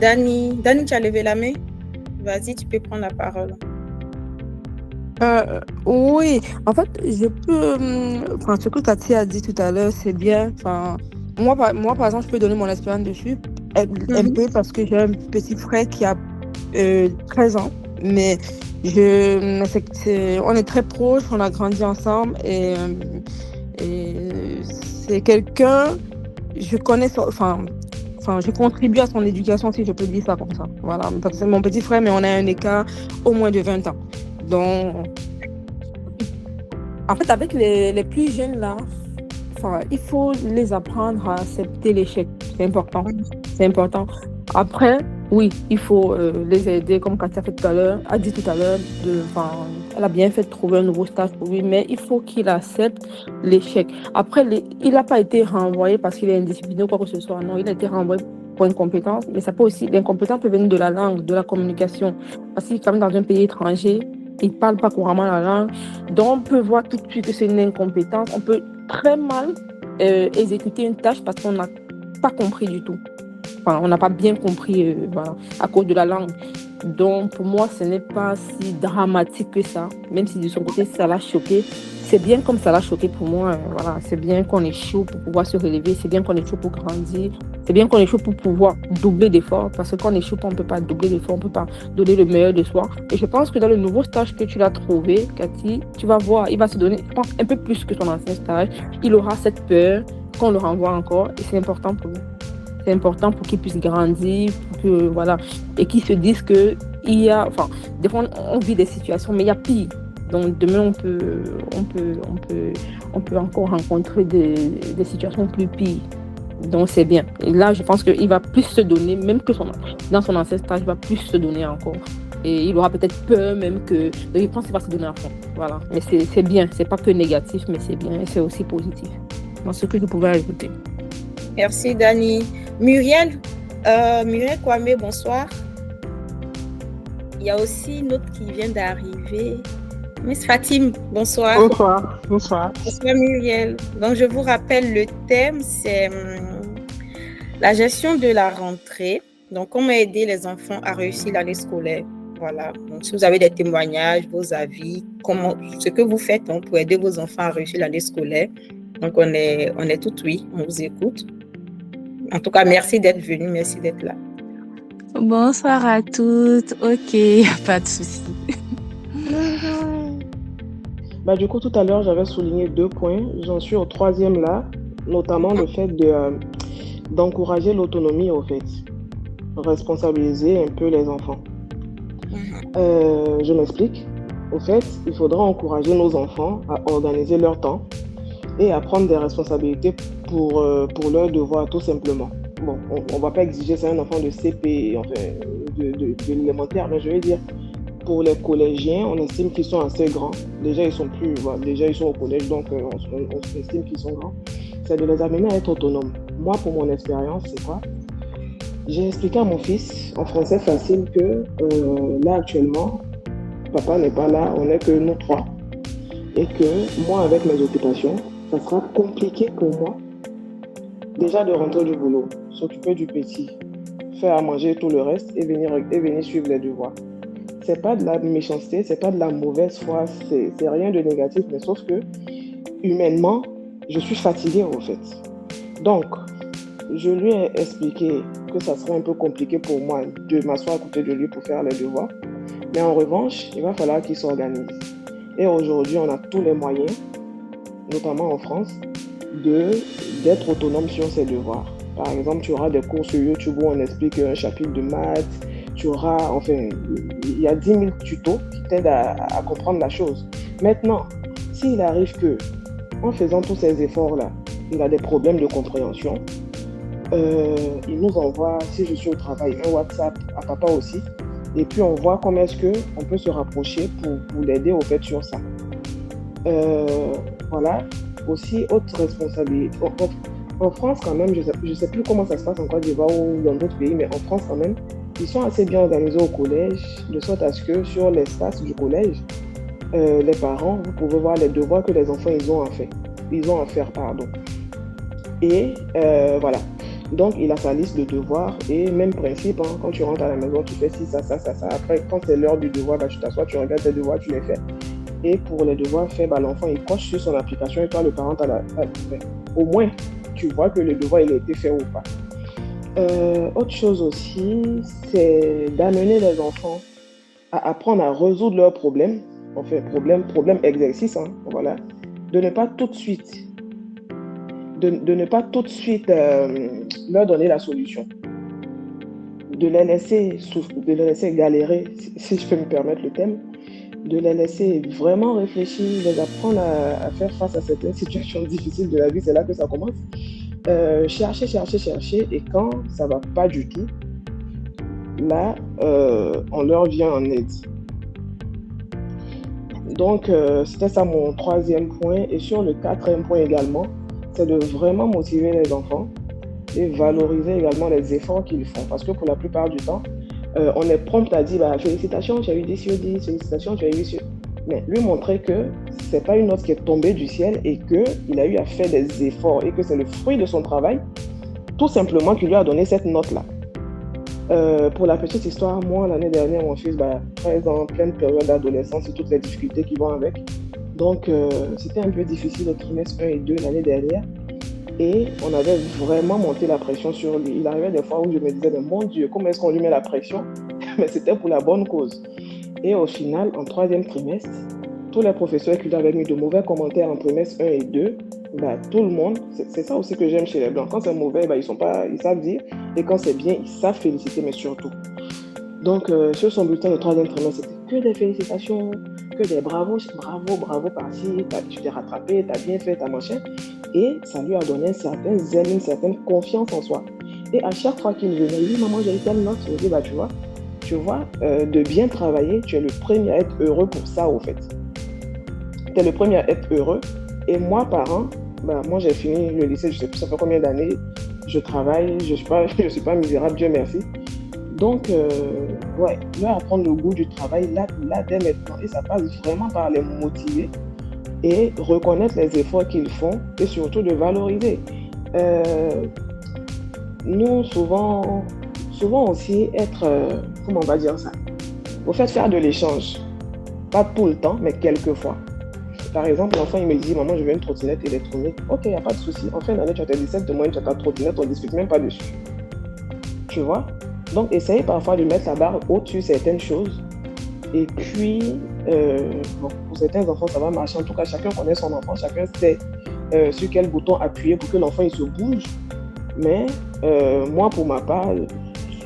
Dani, tu as levé la main? Vas-y, tu peux prendre la parole. Oui, en fait, je peux... ce que Cathy a dit tout à l'heure, c'est bien. Moi, par exemple, je peux donner mon expérience dessus, un peu, parce que j'ai un petit frère qui a 13 ans, mais on est très proches, on a grandi ensemble, et c'est quelqu'un, je connais, je contribue à son éducation, si je peux dire ça comme ça. Voilà, parce que c'est mon petit frère, mais on a un écart au moins de 20 ans. Donc, en fait, avec les plus jeunes là, il faut les apprendre à accepter l'échec. C'est important. C'est important. Après, oui, il faut les aider, comme Cathy a dit tout à l'heure, elle a bien fait de trouver un nouveau stage pour lui, mais il faut qu'il accepte l'échec. Après, il n'a pas été renvoyé parce qu'il est indiscipliné ou quoi que ce soit. Non, il a été renvoyé pour incompétence, mais ça peut aussi, l'incompétence peut venir de la langue, de la communication. Parce qu'il est quand même dans un pays étranger, il ne parle pas couramment la langue. Donc, on peut voir tout de suite que c'est une incompétence. On peut très mal exécuter une tâche parce qu'on n'a pas compris du tout. On n'a pas bien compris à cause de la langue. Donc, pour moi, ce n'est pas si dramatique que ça. Même si de son côté, ça l'a choqué. C'est bien comme ça l'a choqué pour moi. C'est bien qu'on échoue pour pouvoir se relever. C'est bien qu'on échoue pour grandir. C'est bien qu'on échoue pour pouvoir doubler d'efforts. Parce que quand on échoue, on ne peut pas doubler d'efforts. On ne peut pas donner le meilleur de soi. Et je pense que dans le nouveau stage que tu l'as trouvé, Cathy, tu vas voir, il va se donner, je pense, un peu plus que son ancien stage. Il aura cette peur qu'on le renvoie encore. Et c'est important pour lui. C'est important pour qu'il puisse grandir, et qu'il se dise que il y a, des fois on vit des situations, mais il y a pire. Donc demain on peut encore rencontrer des situations plus pires. Donc c'est bien. Et là je pense qu'il va plus se donner, même que dans son ancien stage, il va plus se donner encore. Et il aura peut-être peur même que. Donc je pense qu'il va se donner à fond. Voilà. Mais c'est bien. C'est pas que négatif, mais c'est bien et c'est aussi positif. Dans ce que je pouvais ajouter. Merci Dani. Muriel Kwame, bonsoir. Il y a aussi une autre qui vient d'arriver. Miss Fatim, bonsoir. Bonsoir. Bonsoir Muriel. Donc je vous rappelle, le thème c'est la gestion de la rentrée. Donc comment aider les enfants à réussir l'année scolaire. Voilà. Donc si vous avez des témoignages, vos avis, ce que vous faites pour aider vos enfants à réussir l'année scolaire. Donc on est tout oui, on vous écoute. En tout cas, merci d'être venu, merci d'être là. Bonsoir à toutes. Ok, pas de souci. Du coup, tout à l'heure, j'avais souligné 2 points. J'en suis au 3e là, notamment le fait d'encourager l'autonomie, au fait. Responsabiliser un peu les enfants. Je m'explique. Au fait, il faudra encourager nos enfants à organiser leur temps et à prendre des responsabilités pour leurs devoirs, tout simplement. Bon, on ne va pas exiger ça à un enfant de CP, de l'élémentaire, mais je veux dire, pour les collégiens, on estime qu'ils sont assez grands. Déjà, ils sont au collège, donc on estime qu'ils sont grands. c'est de les amener à être autonomes. Moi, pour mon expérience, c'est quoi? J'ai expliqué à mon fils en français facile que là, actuellement, papa n'est pas là, on n'est que nous trois. Et que moi, avec mes occupations, ça sera compliqué pour moi déjà de rentrer du boulot, s'occuper du petit, faire à manger tout le reste et venir suivre les devoirs. C'est pas de la méchanceté, c'est pas de la mauvaise foi, c'est rien de négatif, mais sauf que humainement, je suis fatiguée en fait. Donc, je lui ai expliqué que ça serait un peu compliqué pour moi de m'asseoir à côté de lui pour faire les devoirs. Mais en revanche, il va falloir qu'il s'organise. Et aujourd'hui, on a tous les moyens, notamment en France, d'être autonome sur ses devoirs. Par exemple, tu auras des cours sur YouTube où on explique un chapitre de maths. Tu auras, enfin, il y a 10 000 tutos qui t'aident à comprendre la chose. Maintenant, s'il arrive que, en faisant tous ces efforts-là, il a des problèmes de compréhension, il nous envoie, si je suis au travail, un WhatsApp à papa aussi, et puis on voit comment est-ce qu'on peut se rapprocher pour l'aider au fait sur ça. Voilà. Aussi, autre responsabilité. En France, quand même, je sais plus comment ça se passe en Côte d'Ivoire ou dans d'autres pays, mais en France, quand même, ils sont assez bien organisés au collège, de sorte à ce que sur l'espace du collège, les parents, vous pouvez voir les devoirs que les enfants ils ont à faire, pardon. Et voilà. Donc, il a sa liste de devoirs et même principe, hein, quand tu rentres à la maison, tu fais ci, ça. Après, quand c'est l'heure du devoir, tu t'assois, tu regardes tes devoirs, tu les fais. Et pour les devoirs faits, l'enfant, il coche sur son application et toi, le parent, au moins, tu vois que le devoir, il a été fait ou pas. Autre chose aussi, c'est d'amener les enfants à apprendre à résoudre leurs problèmes. Enfin, problème exercice, hein, voilà. De ne pas tout de suite leur donner la solution. De les laisser galérer, si je peux me permettre le terme, de les laisser vraiment réfléchir, les apprendre à faire face à certaines situations difficiles de la vie, c'est là que ça commence. Chercher, et quand ça va pas du tout, là, on leur vient en aide. Donc, c'était ça mon 3e point. Et sur le 4e point également, c'est de vraiment motiver les enfants et valoriser également les efforts qu'ils font. Parce que pour la plupart du temps, on est prompt à dire félicitations, tu as eu 10 sur 10, félicitations, tu as eu 8 sur... Mais lui montrer que c'est pas une note qui est tombée du ciel et qu'il a eu à faire des efforts et que c'est le fruit de son travail, tout simplement, qui lui a donné cette note-là. Pour la petite histoire, moi, l'année dernière, mon fils, 13 ans, pleine période d'adolescence et toutes les difficultés qui vont avec. Donc, c'était un peu difficile au trimestre 1 et 2 l'année dernière. Et on avait vraiment monté la pression sur lui. Il arrivait des fois où je me disais, mais mon Dieu, comment est-ce qu'on lui met la pression? Mais c'était pour la bonne cause. Et au final, en 3e trimestre, tous les professeurs qui lui avaient mis de mauvais commentaires en trimestre 1 et 2, tout le monde, c'est ça aussi que j'aime chez les Blancs. Quand c'est mauvais, ils savent dire. Et quand c'est bien, ils savent féliciter, mais surtout. Donc, sur son bulletin de 3e trimestre, c'était que des félicitations, que des bravo par-ci, tu t'es rattrapé, t'as bien fait, t'as machin. Et ça lui a donné un certain zèle, une certaine confiance en soi. Et à chaque fois qu'il venait, il dit, maman, j'ai eu telle note. Je lui dis, tu vois, de bien travailler, tu es le premier à être heureux pour ça, au fait. Tu es le premier à être heureux. Et moi, parent, moi, j'ai fini le lycée, je sais plus ça fait combien d'années, je travaille, je suis pas misérable, Dieu merci. Donc, leur apprendre le goût du travail, là, dès maintenant. Et ça passe vraiment par les motiver et reconnaître les efforts qu'ils font et surtout de valoriser. Nous, souvent aussi être, comment on va dire ça, au fait faire de l'échange. Pas tout le temps, mais quelquefois. Par exemple, l'enfant, il me dit, maman, je veux une trottinette électronique. Ok, il n'y a pas de souci. En fin d'année, tu as tes 17 de moyenne, tu as ta trottinette, on ne discute même pas dessus. Tu vois? Donc, essaye parfois de mettre la barre au-dessus certaines choses. Et puis, pour certains enfants, ça va marcher. En tout cas, chacun connaît son enfant, chacun sait sur quel bouton appuyer pour que l'enfant il se bouge. Mais moi, pour ma part,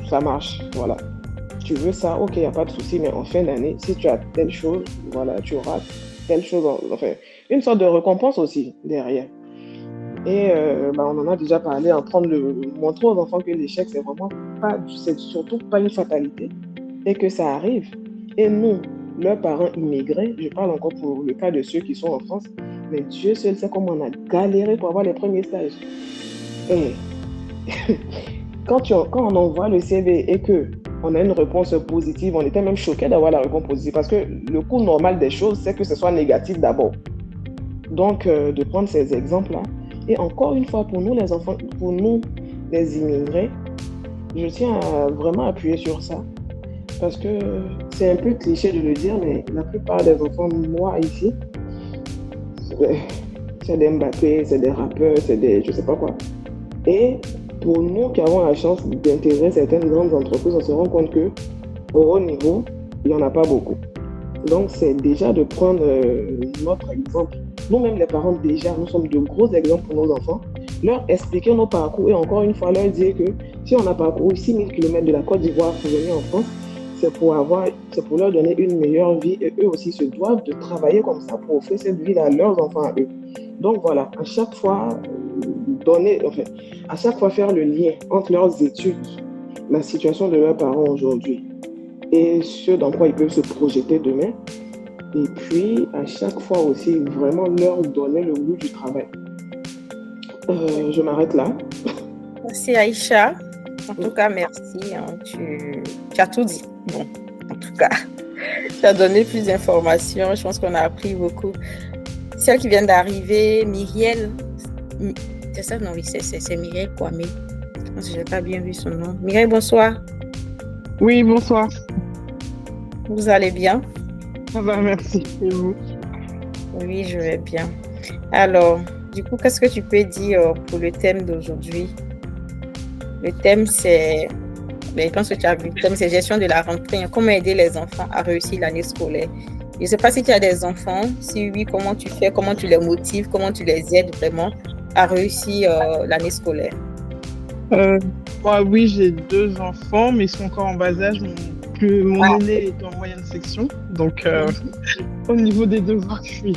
ça marche. Voilà. Tu veux ça, ok, il n'y a pas de souci. Mais en fin d'année, si tu as telle chose, voilà, tu auras telle chose. Enfin, une sorte de récompense aussi derrière. Et on en a déjà parlé, montrer aux enfants que l'échec, c'est surtout pas une fatalité et que ça arrive. Et nous, leurs parents immigrés, je parle encore pour le cas de ceux qui sont en France, mais Dieu seul sait comment on a galéré pour avoir les premiers stages. Et quand on envoie le CV et qu'on a une réponse positive, on était même choqués d'avoir la réponse positive parce que le cours normal des choses, c'est que ce soit négatif d'abord. Donc, de prendre ces exemples-là. Et encore une fois, pour nous les enfants, pour nous les immigrés, je tiens à vraiment appuyer sur ça parce que c'est un peu cliché de le dire, mais la plupart des enfants noirs ici, c'est des Mbappé, c'est des rappeurs, c'est des je sais pas quoi. Et pour nous qui avons la chance d'intégrer certaines grandes entreprises, on se rend compte que au haut niveau, il n'y en a pas beaucoup. Donc, c'est déjà de prendre notre exemple. Nous-mêmes, les parents, déjà, nous sommes de gros exemples pour nos enfants. Leur expliquer nos parcours et encore une fois leur dire que si on a parcouru 6000 km de la Côte d'Ivoire pour venir en France, c'est pour leur donner une meilleure vie et eux aussi se doivent de travailler comme ça pour offrir cette vie à leurs enfants à eux. Donc voilà, à chaque fois, à chaque fois faire le lien entre leurs études, la situation de leurs parents aujourd'hui et ce dans quoi ils peuvent se projeter demain. Et puis, à chaque fois aussi, vraiment leur donner le goût du travail. Je m'arrête là. Merci Aïcha. En tout cas, merci. Hein. Tu as tout dit. Bon, en tout cas, tu as donné plus d'informations. Je pense qu'on a appris beaucoup. Celle qui vient d'arriver, Myriel. C'est ça? Non, oui, c'est Myriel Kwame. Je n'ai pas bien vu son nom. Myriel, bonsoir. Oui, bonsoir. Vous allez bien? Ça va, merci. Et vous? Oui, je vais bien. Alors, du coup, qu'est-ce que tu peux dire pour le thème d'aujourd'hui? Le thème, c'est, je pense que tu as vu, le thème, c'est gestion de la rentrée. Comment aider les enfants à réussir l'année scolaire? Je ne sais pas si tu as des enfants. Si oui, comment tu fais? Comment tu les motives? Comment tu les aides vraiment à réussir l'année scolaire? Moi, oui, j'ai 2 enfants, mais ils sont encore en bas âge. Mon aîné est en moyenne section, donc au niveau des devoirs, je suis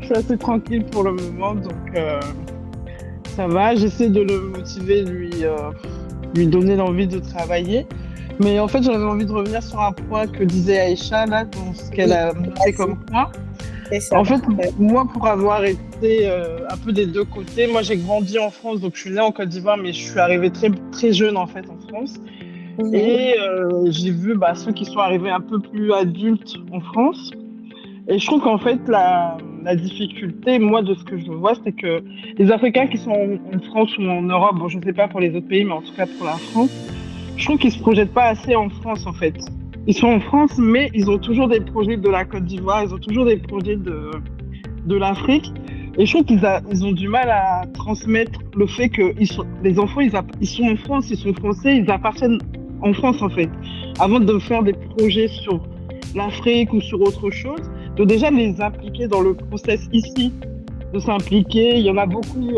assez tranquille pour le moment, donc ça va. J'essaie de le motiver, lui donner l'envie de travailler. Mais en fait, j'avais envie de revenir sur un point que disait Aïcha, là, dans ce qu'elle a montré comme point. En fait, moi, pour avoir été un peu des deux côtés, moi, j'ai grandi en France, donc je suis née en Côte d'Ivoire, mais je suis arrivée très, très jeune, en fait, en France. Et j'ai vu ceux qui sont arrivés un peu plus adultes en France. Et je trouve qu'en fait, la difficulté, moi, de ce que je vois, c'est que les Africains qui sont en France ou en Europe, bon, je ne sais pas pour les autres pays, mais en tout cas pour la France, je trouve qu'ils ne se projettent pas assez en France, en fait. Ils sont en France, mais ils ont toujours des projets de la Côte d'Ivoire, ils ont toujours des projets de l'Afrique. Et je trouve qu'ils ont du mal à transmettre le fait que les enfants, ils sont en France, ils sont français, ils appartiennent en France, en fait. Avant de faire des projets sur l'Afrique ou sur autre chose, de déjà les impliquer dans le process ici, de s'impliquer. Il y en a beaucoup,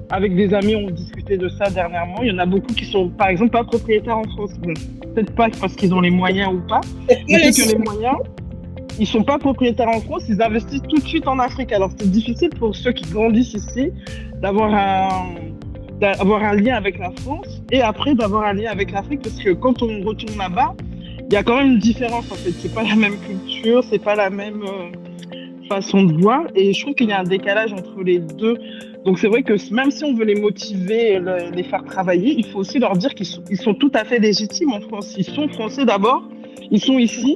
avec des amis, on discutait de ça dernièrement. Il y en a beaucoup qui sont, par exemple, pas propriétaires en France. Bon, peut-être pas parce qu'ils ont les moyens ou pas, mais c'est que les moyens, ils sont pas propriétaires en France, ils investissent tout de suite en Afrique. Alors c'est difficile pour ceux qui grandissent ici d'avoir un lien avec la France et après d'avoir un lien avec l'Afrique, parce que quand on retourne là-bas, il y a quand même une différence en fait. C'est pas la même culture, c'est pas la même façon de voir, et je trouve qu'il y a un décalage entre les deux. Donc c'est vrai que même si on veut les motiver, les faire travailler, il faut aussi leur dire qu'ils sont tout à fait légitimes en France. Ils sont français d'abord, ils sont ici,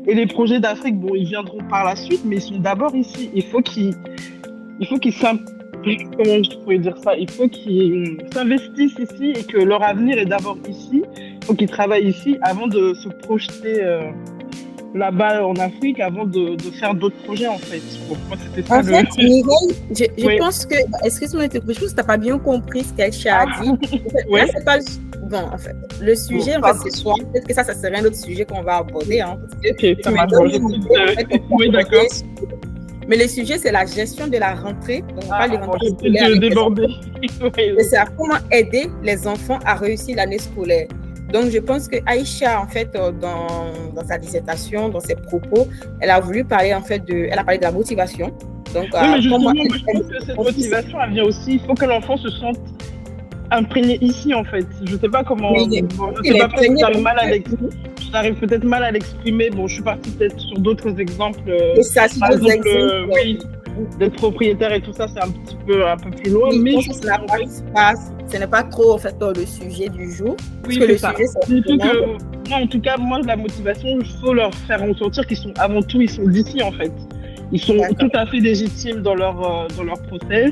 et les projets d'Afrique, bon, ils viendront par la suite, mais ils sont d'abord ici. Il faut qu'ils comment je pourrais dire ça? Il faut qu'ils s'investissent ici et que leur avenir est d'abord ici. Il faut qu'ils travaillent ici avant de se projeter là-bas en Afrique, avant de faire d'autres projets en fait. Bon, moi, c'était ça. En fait, Mireille, je pense que, excuse-moi, je pense que tu n'as pas bien compris ce qu'elle a dit. Là, c'est pas bon, en fait. Le sujet, en fait, c'est quoi? Peut-être que ça serait un autre sujet qu'on va aborder. Hein, parce que ok, ça marche. Oui, d'accord. Mais le sujet, c'est la gestion de la rentrée. Donc, on parle de rentrée scolaire. C'est à comment aider les enfants à réussir l'année scolaire. Donc, je pense que Aïcha, en fait, dans sa dissertation, dans ses propos, elle a voulu parler, en fait, elle a parlé de la motivation. Donc, oui, mais justement, je pense que cette motivation, elle vient aussi, il faut que l'enfant se sente imprégné ici, en fait. Je ne sais pas comment, je ne sais pas peut-être que tu as le mal avec nous. j'arrive peut-être mal à l'exprimer. Bon, je suis partie peut-être sur d'autres exemples. Et ça, si Par d'autres exemple, exemples, oui, d'être propriétaire et tout ça, c'est un peu plus loin. oui, Mais donc je ce n'est pas trop en fait le sujet du jour. Oui, Parce que c'est le ça. sujet, c'est Surtout vraiment- que moi, en tout cas, la motivation, il faut leur faire ressentir qu'ils sont avant tout, ils sont d'ici en fait. Ils sont D'accord. tout à fait légitimes dans leur process,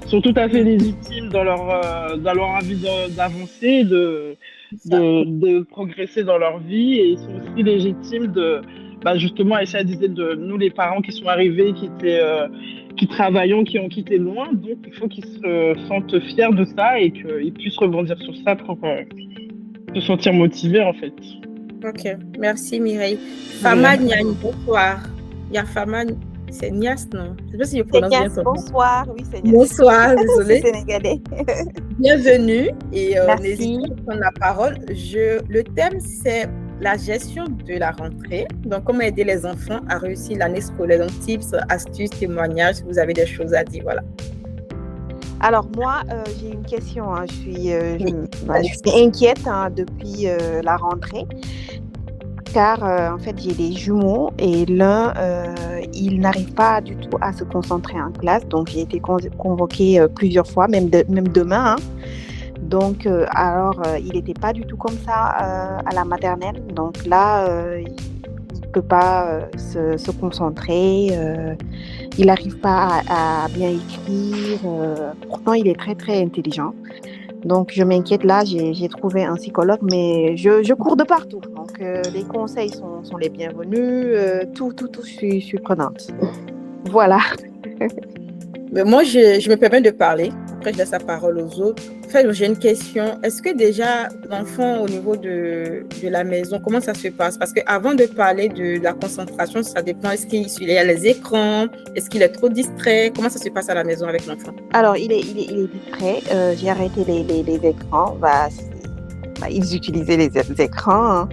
ils sont tout à fait légitimes dans leur envie d'avancer, de progresser dans leur vie, et ils sont aussi légitimes justement, Aïcha disait de nous les parents qui sont arrivés, qui travaillons, qui ont quitté loin, donc il faut qu'ils se sentent fiers de ça et qu'ils puissent rebondir sur ça pour se sentir motivés en fait. Ok, merci Mireille. Fama Niagne, bonsoir. Il y a Fama, c'est Nias, non? Je ne sais pas si je prononce bien son nom. Bonsoir, oui, c'est Nias. Bonsoir, désolée. C'est sénégalais. Bienvenue et Merci. n'hésitez pas à prendre la parole. Le thème, c'est la gestion de la rentrée. Donc, comment aider les enfants à réussir l'année scolaire. Donc, tips, astuces, témoignages, si vous avez des choses à dire, voilà. Alors moi, j'ai une question. Hein. Je suis inquiète depuis la rentrée, car en fait j'ai des jumeaux et l'un, il n'arrive pas du tout à se concentrer en classe. Donc j'ai été convoquée plusieurs fois, même demain. Hein. Donc il n'était pas du tout comme ça à la maternelle. Donc là, il ne peut pas se concentrer. Il n'arrive pas à bien écrire. Pourtant, il est très, très intelligent. Donc, je m'inquiète. Là, j'ai trouvé un psychologue, mais je cours de partout. Donc, les conseils sont les bienvenus. Tout, je suis prenante. Voilà. Mais moi, je me permets de parler. Après, je laisse la parole aux autres. En fait, j'ai une question. Est-ce que déjà, l'enfant, au niveau de la maison, comment ça se passe? Parce qu'avant de parler de la concentration, ça dépend. Est-ce qu'il y a les écrans? Est-ce qu'il est trop distrait? Comment ça se passe à la maison avec l'enfant? Alors, il est distrait. J'ai arrêté les écrans. Ils utilisaient les écrans, hein,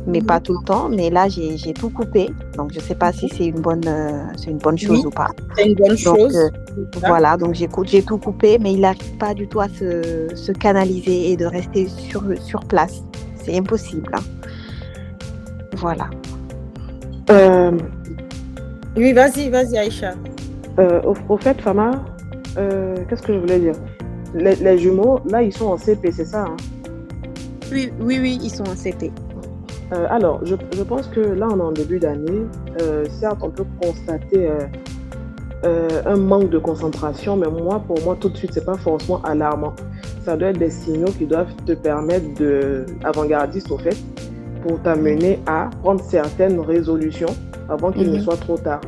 mais pas tout le temps. Mais là, j'ai tout coupé. Donc, je ne sais pas si c'est une bonne chose ou pas. C'est une bonne chose. Voilà, donc j'ai tout coupé, mais il n'arrive pas du tout à se canaliser et de rester sur place. C'est impossible. Hein. Voilà. Oui, vas-y, Aïcha. Au fait, Fama, qu'est-ce que je voulais dire? Les jumeaux, là, ils sont en CP, c'est ça, hein? Oui, ils sont en CP. Alors, je pense que là, on est en début d'année. Certes, on peut constater un manque de concentration, mais pour moi, tout de suite, c'est pas forcément alarmant. Ça doit être des signaux qui doivent te permettre avant-gardiste, au fait, pour t'amener à prendre certaines résolutions avant qu'il ne soit trop tard.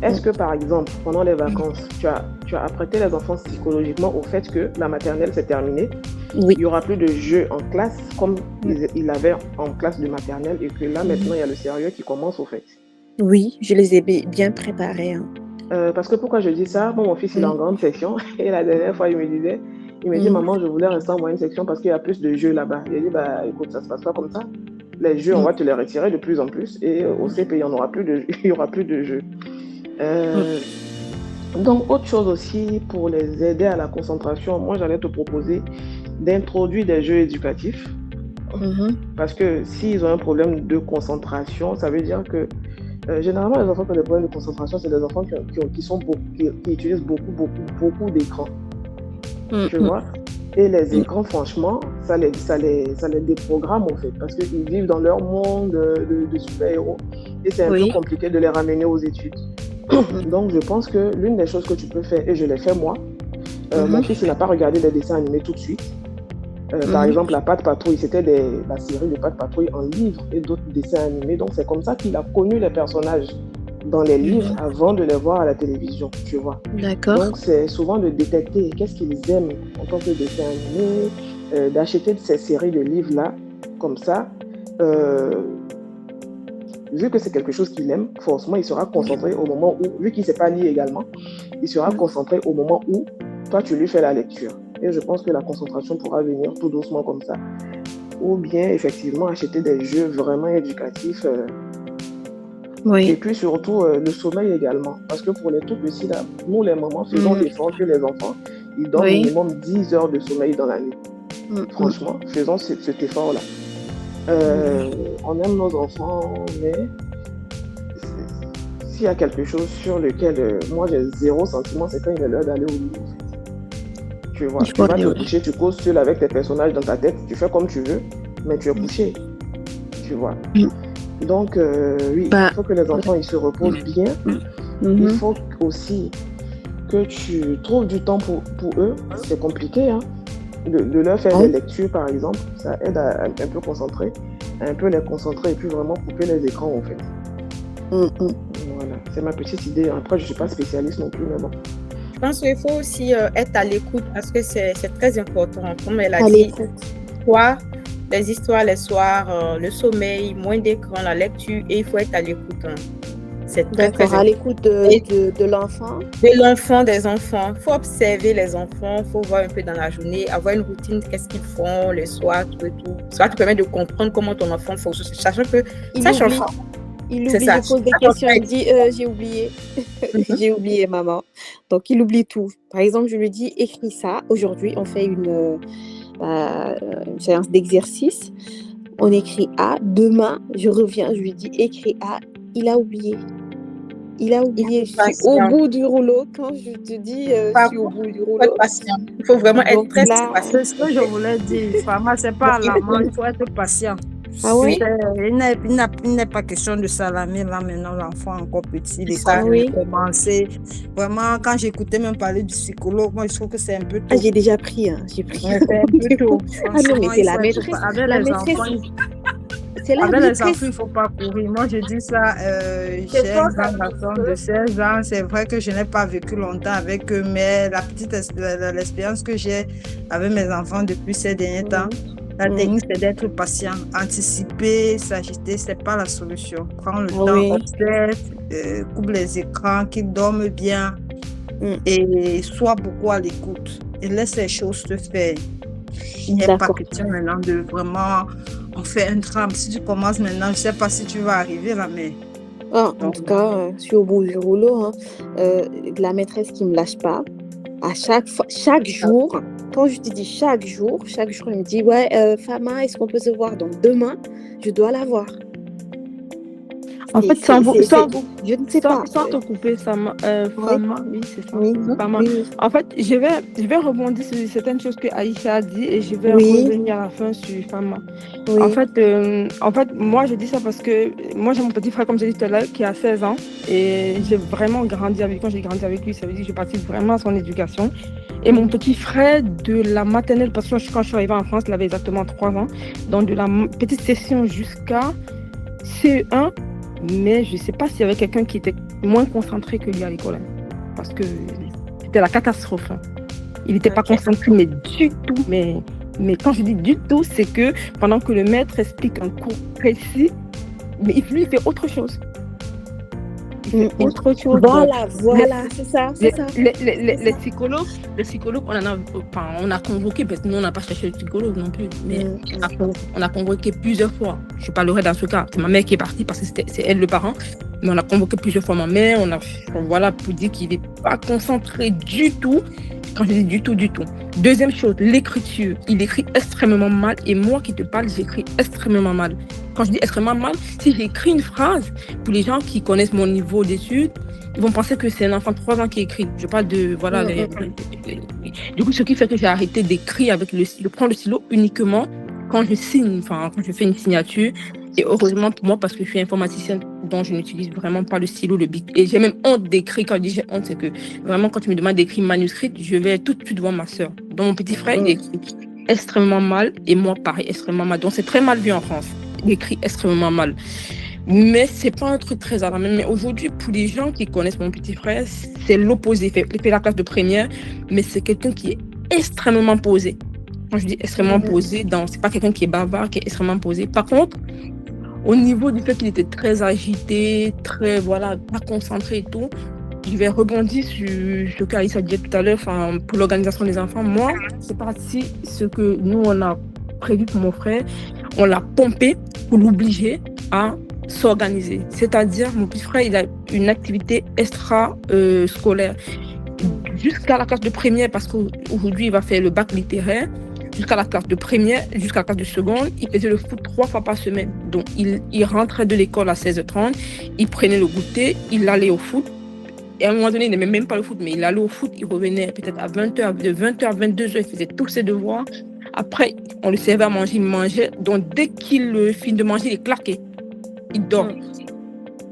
Est-ce que, par exemple, pendant les vacances, tu as apprêté les enfants psychologiquement au fait que la maternelle, c'est terminé? Oui. Il n'y aura plus de jeux en classe comme il avait en classe de maternelle et que là, maintenant, il y a le sérieux qui commence, au fait. Oui, je les ai bien préparés. Hein. Parce que pourquoi je dis ça? Mon fils, il est en grande section et la dernière fois, il me dit, maman, je voulais rester en moyenne section parce qu'il y a plus de jeux là-bas. Il dit, écoute, ça se passe pas comme ça. Les jeux, on va te les retirer de plus en plus et au CP, il n'y aura plus de jeux. Donc, autre chose aussi pour les aider à la concentration, moi, j'allais te proposer d'introduire des jeux éducatifs. Parce que s'ils ont un problème de concentration, ça veut dire que généralement, les enfants qui ont des problèmes de concentration, c'est des enfants qui utilisent beaucoup d'écrans. Tu vois? Et les écrans, franchement, ça les déprogramme, en fait, parce qu'ils vivent dans leur monde de super-héros. Et c'est un peu compliqué de les ramener aux études. Donc, je pense que l'une des choses que tu peux faire, et je l'ai fait moi, mon fils, il n'a pas regardé des dessins animés tout de suite. Par exemple, la Patte Patrouille, c'était la série de Patte Patrouille en livre et d'autres dessins animés. Donc, c'est comme ça qu'il a connu les personnages dans les livres avant de les voir à la télévision, tu vois. D'accord. Donc, c'est souvent de détecter qu'est-ce qu'ils aiment en tant que dessin animé, d'acheter ces séries de livres-là, comme ça. Vu que c'est quelque chose qu'il aime, forcément, il sera concentré au moment où, vu qu'il ne sait pas lire également, il sera concentré au moment où toi, tu lui fais la lecture. Et je pense que la concentration pourra venir tout doucement comme ça. Ou bien, effectivement, acheter des jeux vraiment éducatifs. Et puis surtout, le sommeil également. Parce que pour les tout petits, là, nous, les mamans, faisons l'effort que les enfants, ils dorment minimum 10 heures de sommeil dans la nuit. Franchement, faisons cet effort-là. On aime nos enfants, mais s'il y a quelque chose sur lequel moi j'ai zéro sentiment, c'est quand il est l'heure d'aller au lit. Tu vois, tu vas te coucher, tu causes seul avec tes personnages dans ta tête, tu fais comme tu veux, mais tu es couché. Tu vois. Donc, oui, il faut que les enfants ils se reposent bien. Il faut aussi que tu trouves du temps pour eux. C'est compliqué, hein. De leur faire des lectures, par exemple, ça aide à un peu concentrer, un peu les concentrer et puis vraiment couper les écrans, en fait. Voilà, c'est ma petite idée. Après, je ne suis pas spécialiste non plus, mais bon. Je pense qu'il faut aussi être à l'écoute parce que c'est très important. Comme elle a dit, les histoires les soirs, le sommeil, moins d'écran, la lecture, et il faut être à l'écoute. Hein. C'est très, très à l'écoute de l'enfant. De l'enfant, des enfants. Il faut observer les enfants, il faut voir un peu dans la journée, avoir une routine, qu'est-ce qu'ils font le soir, tout et tout. Ça te permet de comprendre comment ton enfant fonctionne, sachant que ça change. Il oublie, je pose des questions, il dit j'ai oublié, j'ai oublié maman. Donc il oublie tout. Par exemple, je lui dis écris ça. Aujourd'hui, on fait une séance d'exercice. On écrit A. Demain, je reviens, je lui dis écris A. Il a oublié. Il a oublié. Je suis au bout du rouleau. Quand je te dis je suis au bout du rouleau. Il faut vraiment être très patient. C'est ce que je voulais dire. Vraiment, c'est pas alarmant, il faut être patient. Ah oui? Il n'est pas question de salamer là maintenant, l'enfant encore petit, l'école a commencé. Vraiment, quand j'écoutais même parler du psychologue, moi je trouve que c'est un peu tôt. J'ai déjà pris, j'ai pris. C'est un peu tôt. Ah non, mais c'est la maîtresse. Avec les enfants, il ne faut pas courir. Moi, je dis ça, j'ai un grand garçon de 16 ans. C'est vrai que je n'ai pas vécu longtemps avec eux, mais l'expérience que j'ai avec mes enfants depuis ces derniers temps, la technique, c'est d'être patient. Anticiper, s'agiter, ce n'est pas la solution. Prends le temps, observe, coupe les écrans, qu'ils dorment bien et sois beaucoup à l'écoute. Et laisse les choses se faire. Il n'y a pas question maintenant de vraiment... On fait un drame. Si tu commences maintenant, je ne sais pas si tu vas arriver là, mais... En tout cas, je suis au bout du rouleau. Hein. La maîtresse qui ne me lâche pas. À chaque jour, quand je te dis chaque jour, elle me dit Fama, est-ce qu'on peut se voir? Donc demain, je dois la voir. En fait, je ne sais pas. Sans te couper, Fama, oui, c'est ça. Oui. Fama. Oui. En fait, je vais rebondir sur certaines choses que Aïcha a dit et je vais revenir à la fin sur Fama. Oui. En fait, moi, je dis ça parce que moi, j'ai mon petit frère, comme j'ai dit tout à l'heure, qui a 16 ans et j'ai vraiment grandi avec lui. Quand j'ai grandi avec lui, ça veut dire que j'ai participe vraiment à son éducation. Et mon petit frère de la maternelle, parce que quand je suis arrivée en France, il avait exactement 3 ans, donc de la petite session jusqu'à CE1, mais je ne sais pas s'il y avait quelqu'un qui était moins concentré que lui à l'école. Parce que c'était la catastrophe. Il n'était pas concentré, mais du tout. Mais quand je dis du tout, c'est que pendant que le maître explique un cours précis, mais lui, il fait autre chose. Autre chose. Voilà, c'est ça. Les psychologues, on a convoqué, parce que nous, on n'a pas cherché le psychologue non plus, mais on a convoqué plusieurs fois. Je parlerai dans ce cas, c'est ma mère qui est partie parce que c'est elle le parent, mais on a convoqué plusieurs fois ma mère, pour dire qu'il n'est pas concentré du tout. Quand je dis du tout. Deuxième chose, l'écriture. Il écrit extrêmement mal et moi qui te parle, j'écris extrêmement mal. Quand je dis extrêmement mal, si j'écris une phrase, pour les gens qui connaissent mon niveau d'études, ils vont penser que c'est un enfant de 3 ans qui écrit. Je parle de... Voilà. Du coup, ce qui fait que j'ai arrêté d'écrire avec de prendre le stylo uniquement quand je signe, quand je fais une signature. Et heureusement pour moi, parce que je suis informaticienne, donc je n'utilise vraiment pas le stylo, le bic. Et j'ai même honte d'écrire. Quand je dis j'ai honte, c'est que vraiment, quand tu me demandes d'écrire manuscrit, je vais tout de suite voir ma soeur. Donc mon petit frère, il écrit extrêmement mal et moi, pareil, extrêmement mal. Donc c'est très mal vu en France. Il écrit extrêmement mal. Mais c'est pas un truc très alarmant. Mais aujourd'hui, pour les gens qui connaissent mon petit frère, c'est l'opposé. Il fait la classe de première, mais c'est quelqu'un qui est extrêmement posé. Quand je dis extrêmement posé, c'est pas quelqu'un qui est bavard, qui est extrêmement posé. Par contre, au niveau du fait qu'il était très agité, très, pas concentré et tout, je vais rebondir sur ce qu'Aïssa disait tout à l'heure, pour l'organisation des enfants. Moi, c'est parti ce que nous, on a prévu pour mon frère. On l'a pompé pour l'obliger à s'organiser. C'est-à-dire, mon petit frère, il a une activité extra-scolaire jusqu'à la classe de première, parce qu'aujourd'hui, il va faire le bac littéraire. jusqu'à la classe de première, jusqu'à la classe de seconde, il faisait le foot 3 fois par semaine. Donc, il rentrait de l'école à 16h30, il prenait le goûter, il allait au foot. Et à un moment donné, il n'aimait même pas le foot, mais il allait au foot, il revenait peut-être à 20h, de 20h à 22h, il faisait tous ses devoirs. Après, on le servait à manger, il mangeait. Donc, dès qu'il finit de manger, il est claqué. Il dort.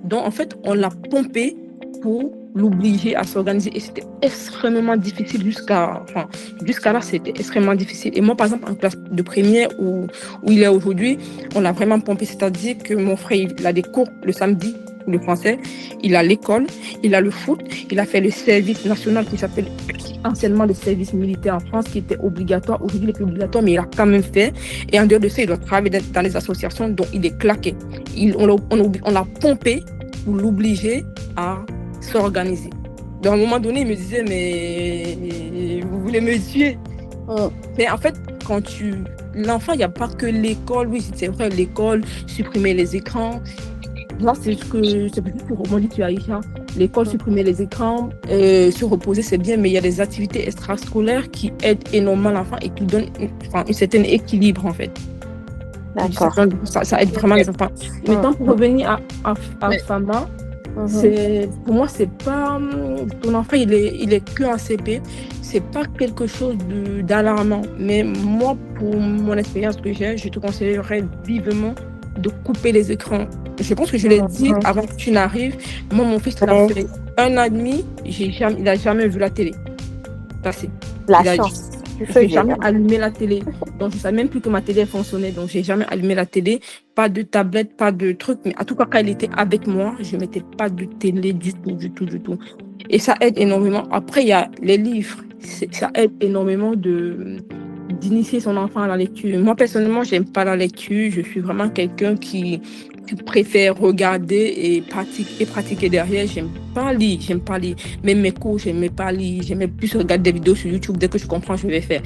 Donc, en fait, on l'a pompé pour l'obliger à s'organiser. Et c'était extrêmement difficile jusqu'à là, c'était extrêmement difficile. Et moi, par exemple, en classe de première où il est aujourd'hui, on l'a vraiment pompé. C'est-à-dire que mon frère, il a des cours le samedi, le français, il a l'école, il a le foot, il a fait le service national qui s'appelle anciennement le service militaire en France, qui était obligatoire. Aujourd'hui, il est plus obligatoire, mais il a quand même fait. Et en dehors de ça, il doit travailler dans les associations, donc il est claqué. On l'a pompé pour l'obliger à s'organiser. Donc, à un moment donné, il me disait, mais vous voulez me tuer? Mais en fait, l'enfant, il n'y a pas que l'école. Oui, c'est vrai, l'école, supprimer les écrans. Là, c'est peut-être pour rebondir sur Aïcha. L'école, supprimer les écrans, se reposer, c'est bien, mais il y a des activités extrascolaires qui aident énormément l'enfant et qui donnent un certain équilibre, en fait. D'accord. Ça aide vraiment les enfants. Maintenant, pour revenir à Fama, pour moi, c'est pas... Ton enfant, il est que en CP. C'est pas quelque chose d'alarmant. Mais moi, pour mon expérience que j'ai, je te conseillerais vivement de couper les écrans. Je pense que je l'ai dit avant que tu n'arrives. Moi, mon fils, il a fait 1 an et demi, il n'a jamais vu la télé. La chance. Je n'ai jamais allumé la télé. Donc, je ne savais même plus que ma télé fonctionnait. Donc, je n'ai jamais allumé la télé. Pas de tablette, pas de truc. Mais en tout cas, quand il était avec moi, je ne mettais pas de télé du tout. Et ça aide énormément. Après, il y a les livres. Ça aide énormément d'initier son enfant à la lecture. Moi, personnellement, j'aime pas la lecture. Je suis vraiment quelqu'un qui préfère regarder et pratiquer derrière. J'aime pas lire. Même mes cours, j'aimais pas lire. J'aimais plus regarder des vidéos sur YouTube. Dès que je comprends, je vais faire.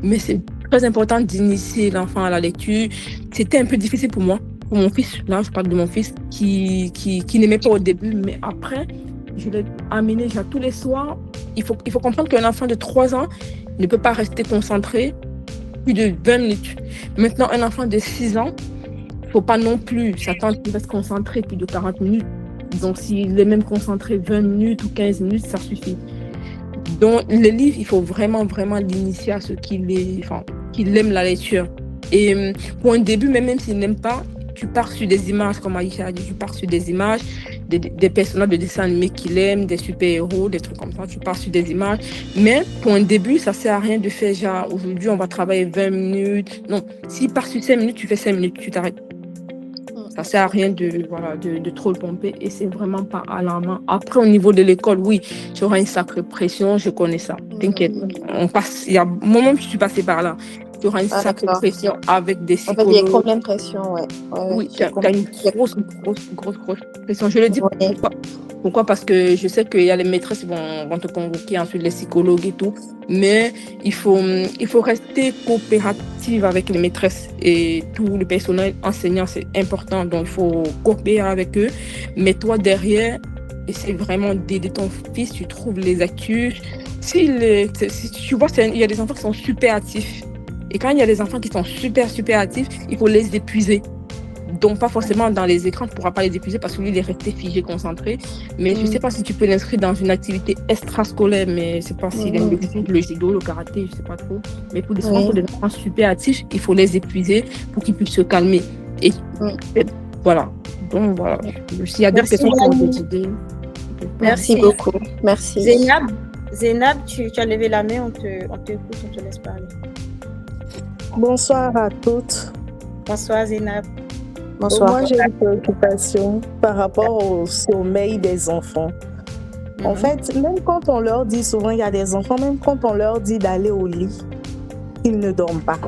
Mais c'est très important d'initier l'enfant à la lecture. C'était un peu difficile pour moi. Pour mon fils, là, je parle de mon fils qui n'aimait pas au début, mais après, je l'ai amené tous les soirs. Il faut comprendre qu'un enfant de 3 ans ne peut pas rester concentré plus de 20 minutes. Maintenant, un enfant de 6 ans, il ne faut pas non plus s'attendre qu'il reste concentré plus de 40 minutes. Donc, s'il est même concentré 20 minutes ou 15 minutes, ça suffit. Donc, le livre, il faut vraiment l'initier à ce qu'il aime la lecture. Et pour un début, même s'il n'aime pas, tu pars sur des images, comme Aïcha a dit, tu pars sur des images, des personnages de dessins animés qu'il aime, des super-héros, des trucs comme ça, tu pars sur des images. Mais pour un début, ça ne sert à rien de faire genre, aujourd'hui, on va travailler 20 minutes. Non, s'il part sur 5 minutes, tu fais 5 minutes, tu t'arrêtes. Ça ne sert à rien de trop le pomper et c'est vraiment pas alarmant. Après, au niveau de l'école, oui, tu auras une sacrée pression, je connais ça. T'inquiète, moi-même, je suis passée par là. Tu auras une sacrée pression avec des psychologues. En fait, il y a quand même pression, oui, tu as une grosse pression. Je le dis pourquoi? Parce que je sais qu'il y a les maîtresses qui vont te convoquer, ensuite les psychologues et tout. Mais il faut rester coopérative avec les maîtresses et tout le personnel enseignant, c'est important. Donc, il faut coopérer avec eux. Mais toi, derrière, essaie vraiment d'aider ton fils. Tu trouves les actus. Si tu vois, il y a des enfants qui sont super actifs. Et quand il y a des enfants qui sont super actifs, il faut les épuiser. Donc, pas forcément dans les écrans, tu ne pourras pas les épuiser parce que lui, il est resté figé, concentré. Mais je ne sais pas si tu peux l'inscrire dans une activité extrascolaire, mais je ne sais pas s'il aime le judo, le karaté, je ne sais pas trop. Mais pour des enfants super actifs, il faut les épuiser pour qu'ils puissent se calmer. Et voilà. Donc, voilà. S'il y a d'autres questions qui ont des idées. Merci beaucoup. Merci. Zénab, tu as levé la main, on t'écoute, on te laisse parler. Bonsoir à toutes. Bonsoir Zénab. Bonsoir. Moi, j'ai une préoccupation par rapport au sommeil des enfants. En fait, même quand on leur dit, souvent il y a des enfants, même quand on leur dit d'aller au lit, ils ne dorment pas.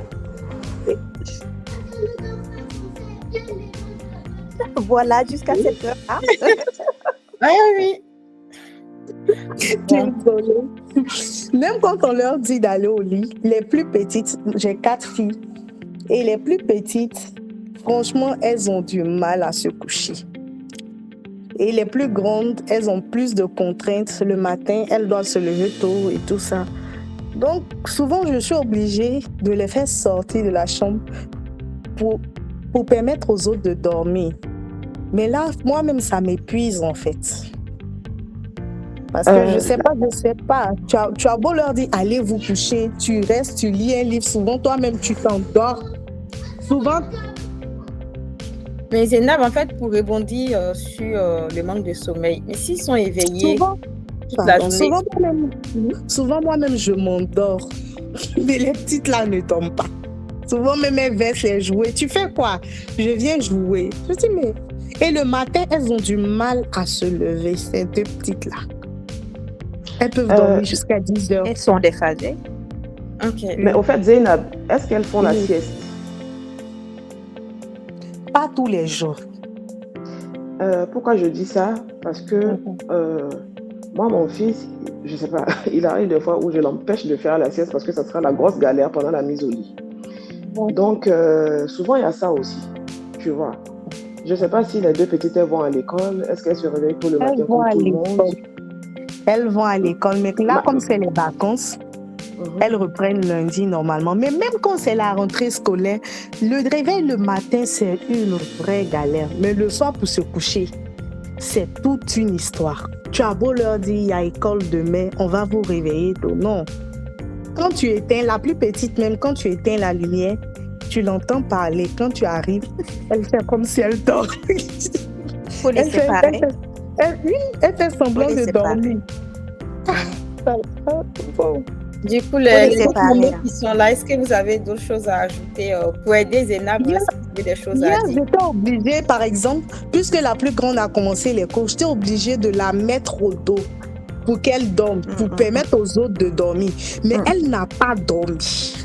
Voilà, jusqu'à cette heure. Oui. Même quand on leur dit d'aller au lit, les plus petites, j'ai 4 filles, et les plus petites, franchement, elles ont du mal à se coucher. Et les plus grandes, elles ont plus de contraintes. Le matin, elles doivent se lever tôt et tout ça. Donc, souvent, je suis obligée de les faire sortir de la chambre pour permettre aux autres de dormir. Mais là, moi-même, ça m'épuise, en fait. Parce que je sais pas. Tu as beau leur dire, allez vous coucher, tu restes, tu lis un livre. Souvent, toi-même, tu t'endors. Souvent. Mais Zénab, en fait, pour rebondir sur le manque de sommeil, mais s'ils sont éveillés toute la journée... Souvent, moi-même, je m'endors. Mais les petites là ne dorment pas. Souvent, même elles versent les jouets. Tu fais quoi? Je viens jouer. Je dis, mais... Et le matin, elles ont du mal à se lever, ces deux petites-là. Elles peuvent dormir jusqu'à 10 heures. Elles sont déphasées. Ok. Mais au fait, Zainab, est-ce qu'elles font la sieste? Pas tous les jours. Pourquoi je dis ça? Parce que moi, mon fils, je sais pas, il arrive des fois où je l'empêche de faire la sieste parce que ça sera la grosse galère pendant la mise au lit. Donc, souvent, il y a ça aussi, tu vois. Je ne sais pas si les deux petites, elles vont à l'école. Est-ce qu'elles se réveillent tôt le matin comme tout le monde? Elles vont à l'école, mais là, comme c'est les vacances, elles reprennent lundi normalement. Mais même quand c'est la rentrée scolaire, le réveil le matin, c'est une vraie galère. Mais le soir, pour se coucher, c'est toute une histoire. Tu as beau leur dire, il y a école demain, on va vous réveiller tôt. Non. Quand tu éteins, la plus petite même, quand tu éteins la lumière, tu l'entends parler. Quand tu arrives, elle fait comme si elle dort. Faut les séparer. Elle fait semblant de dormir. Du coup, les autres mamans qui sont là, est-ce que vous avez d'autres choses à ajouter pour aider Zénab? Est-ce que vous avez des choses à dire? J'étais obligée, par exemple, puisque la plus grande a commencé les cours, j'étais obligée de la mettre au dos pour qu'elle dorme, pour permettre aux autres de dormir. Mais elle n'a pas dormi.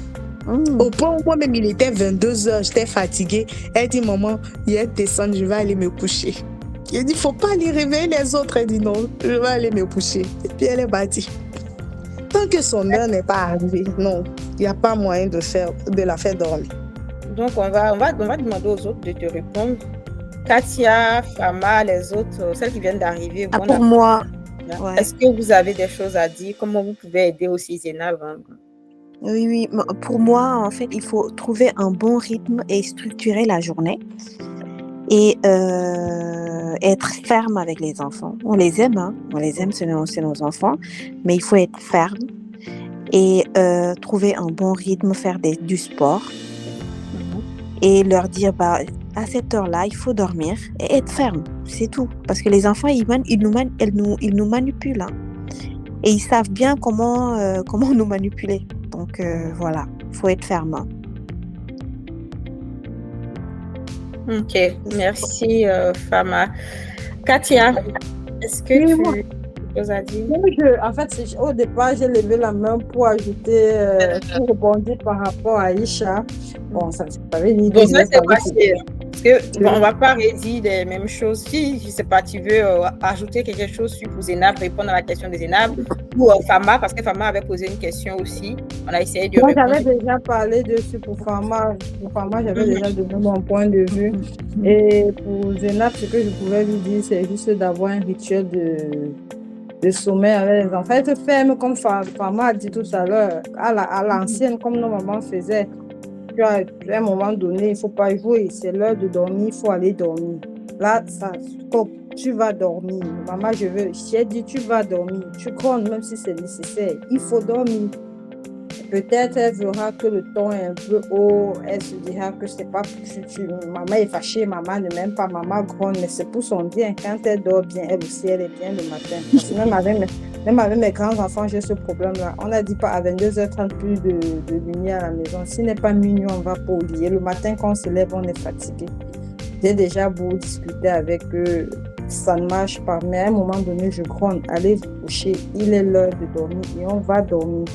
Au point où moi-même, il était 22h, j'étais fatiguée. Elle dit, maman, il est descendu, je vais aller me coucher. Il dit, faut pas aller réveiller les autres. Elle dit, non, je vais aller me coucher. Et puis elle est partie. Tant que son heure n'est pas arrivée, non, il n'y a pas moyen de la faire dormir. Donc, on va demander aux autres de te répondre. Katia, Fama, les autres, celles qui viennent d'arriver. Pour moi, ouais. Est-ce que vous avez des choses à dire? Comment vous pouvez aider aussi Zénab? Oui. Pour moi, en fait, il faut trouver un bon rythme et structurer la journée. Et être ferme avec les enfants. On les aime, hein. On les aime, c'est nos enfants. Mais il faut être ferme et trouver un bon rythme, faire du sport. Et leur dire, à cette heure-là, il faut dormir et être ferme. C'est tout. Parce que les enfants, ils nous manipulent. Hein. Et ils savent bien comment nous manipuler. Donc, voilà, il faut être ferme. Hein. Ok, merci Fama. Katia, est-ce que tu as quelque chose à dire? En fait, au départ, j'ai levé la main pour ajouter, pour rebondir par rapport à Aïcha. Bon, ça avait une idée. Bon, ça c'est facile. Parce qu'on ne va pas redire les mêmes choses. Si, je ne sais pas, tu veux ajouter quelque chose pour Zénab, répondre à la question de Zénab, ou Fama, parce que Fama avait posé une question aussi. On a essayé de répondre. Moi, j'avais déjà parlé dessus pour Fama. Pour Fama, j'avais déjà donné mon point de vue. Et pour Zénab, ce que je pouvais lui dire, c'est juste d'avoir un rituel de sommeil avec les enfants. Être ferme, comme Fama a dit tout à l'heure, à l'ancienne, comme nos mamans faisaient. À un moment donné, il ne faut pas jouer. C'est l'heure de dormir, il faut aller dormir. Là, ça stop. Tu vas dormir. Maman, j'ai dit, tu vas dormir. Tu grondes, même si c'est nécessaire. Il faut dormir. Peut-être elle verra que le ton est un peu haut. Elle se dira que c'est pas maman est fâchée, maman ne m'aime pas, maman gronde, mais c'est pour son bien. Quand elle dort bien, elle aussi, elle est bien le matin. Parce que même avec mes grands-enfants, j'ai ce problème-là. On n'a dit pas à 22h30 plus de lumière à la maison. S'il n'est pas minuit, on va pas oublier. Le matin, quand on se lève, on est fatigué. J'ai déjà beau discuter avec eux, ça ne marche pas. Mais à un moment donné, je gronde. Allez vous coucher, il est l'heure de dormir et on va dormir.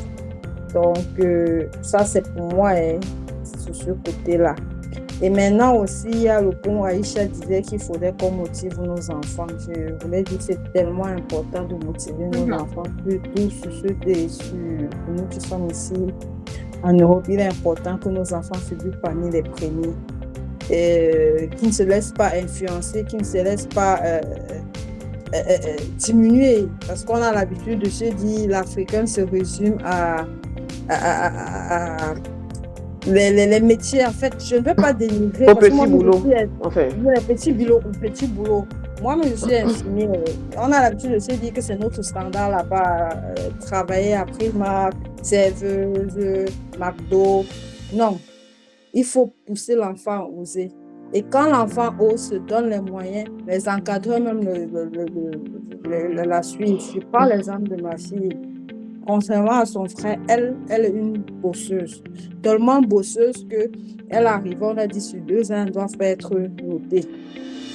Donc, ça, c'est pour moi, sur ce côté-là. Et maintenant aussi, il y a le point où Aïcha disait qu'il faudrait qu'on motive nos enfants. Je voulais dire que c'est tellement important de motiver nos enfants, surtout pour nous qui sommes ici en Europe. Il est important que nos enfants figurent parmi les premiers, qui ne se laissent pas influencer, qui ne se laissent pas diminuer. Parce qu'on a l'habitude de se dire l'Africain se résume à les métiers, en fait, je ne peux pas dénigrer. Au parce que petit moi-même, boulot, je suis enfin. les petits boulots. Moi-même, je suis infirmière. On a l'habitude de se dire que c'est notre standard là-bas. Travailler à Primark, serveuse, McDo. Non, il faut pousser l'enfant à oser. Et quand l'enfant ose, se donne les moyens, les encadreurs même la suivent. Je prends l'exemple de ma fille. Contrairement à son frère, elle est une bosseuse. Tellement bosseuse qu'elle arrive, on a dit sur 2 ans, elle doit être notée.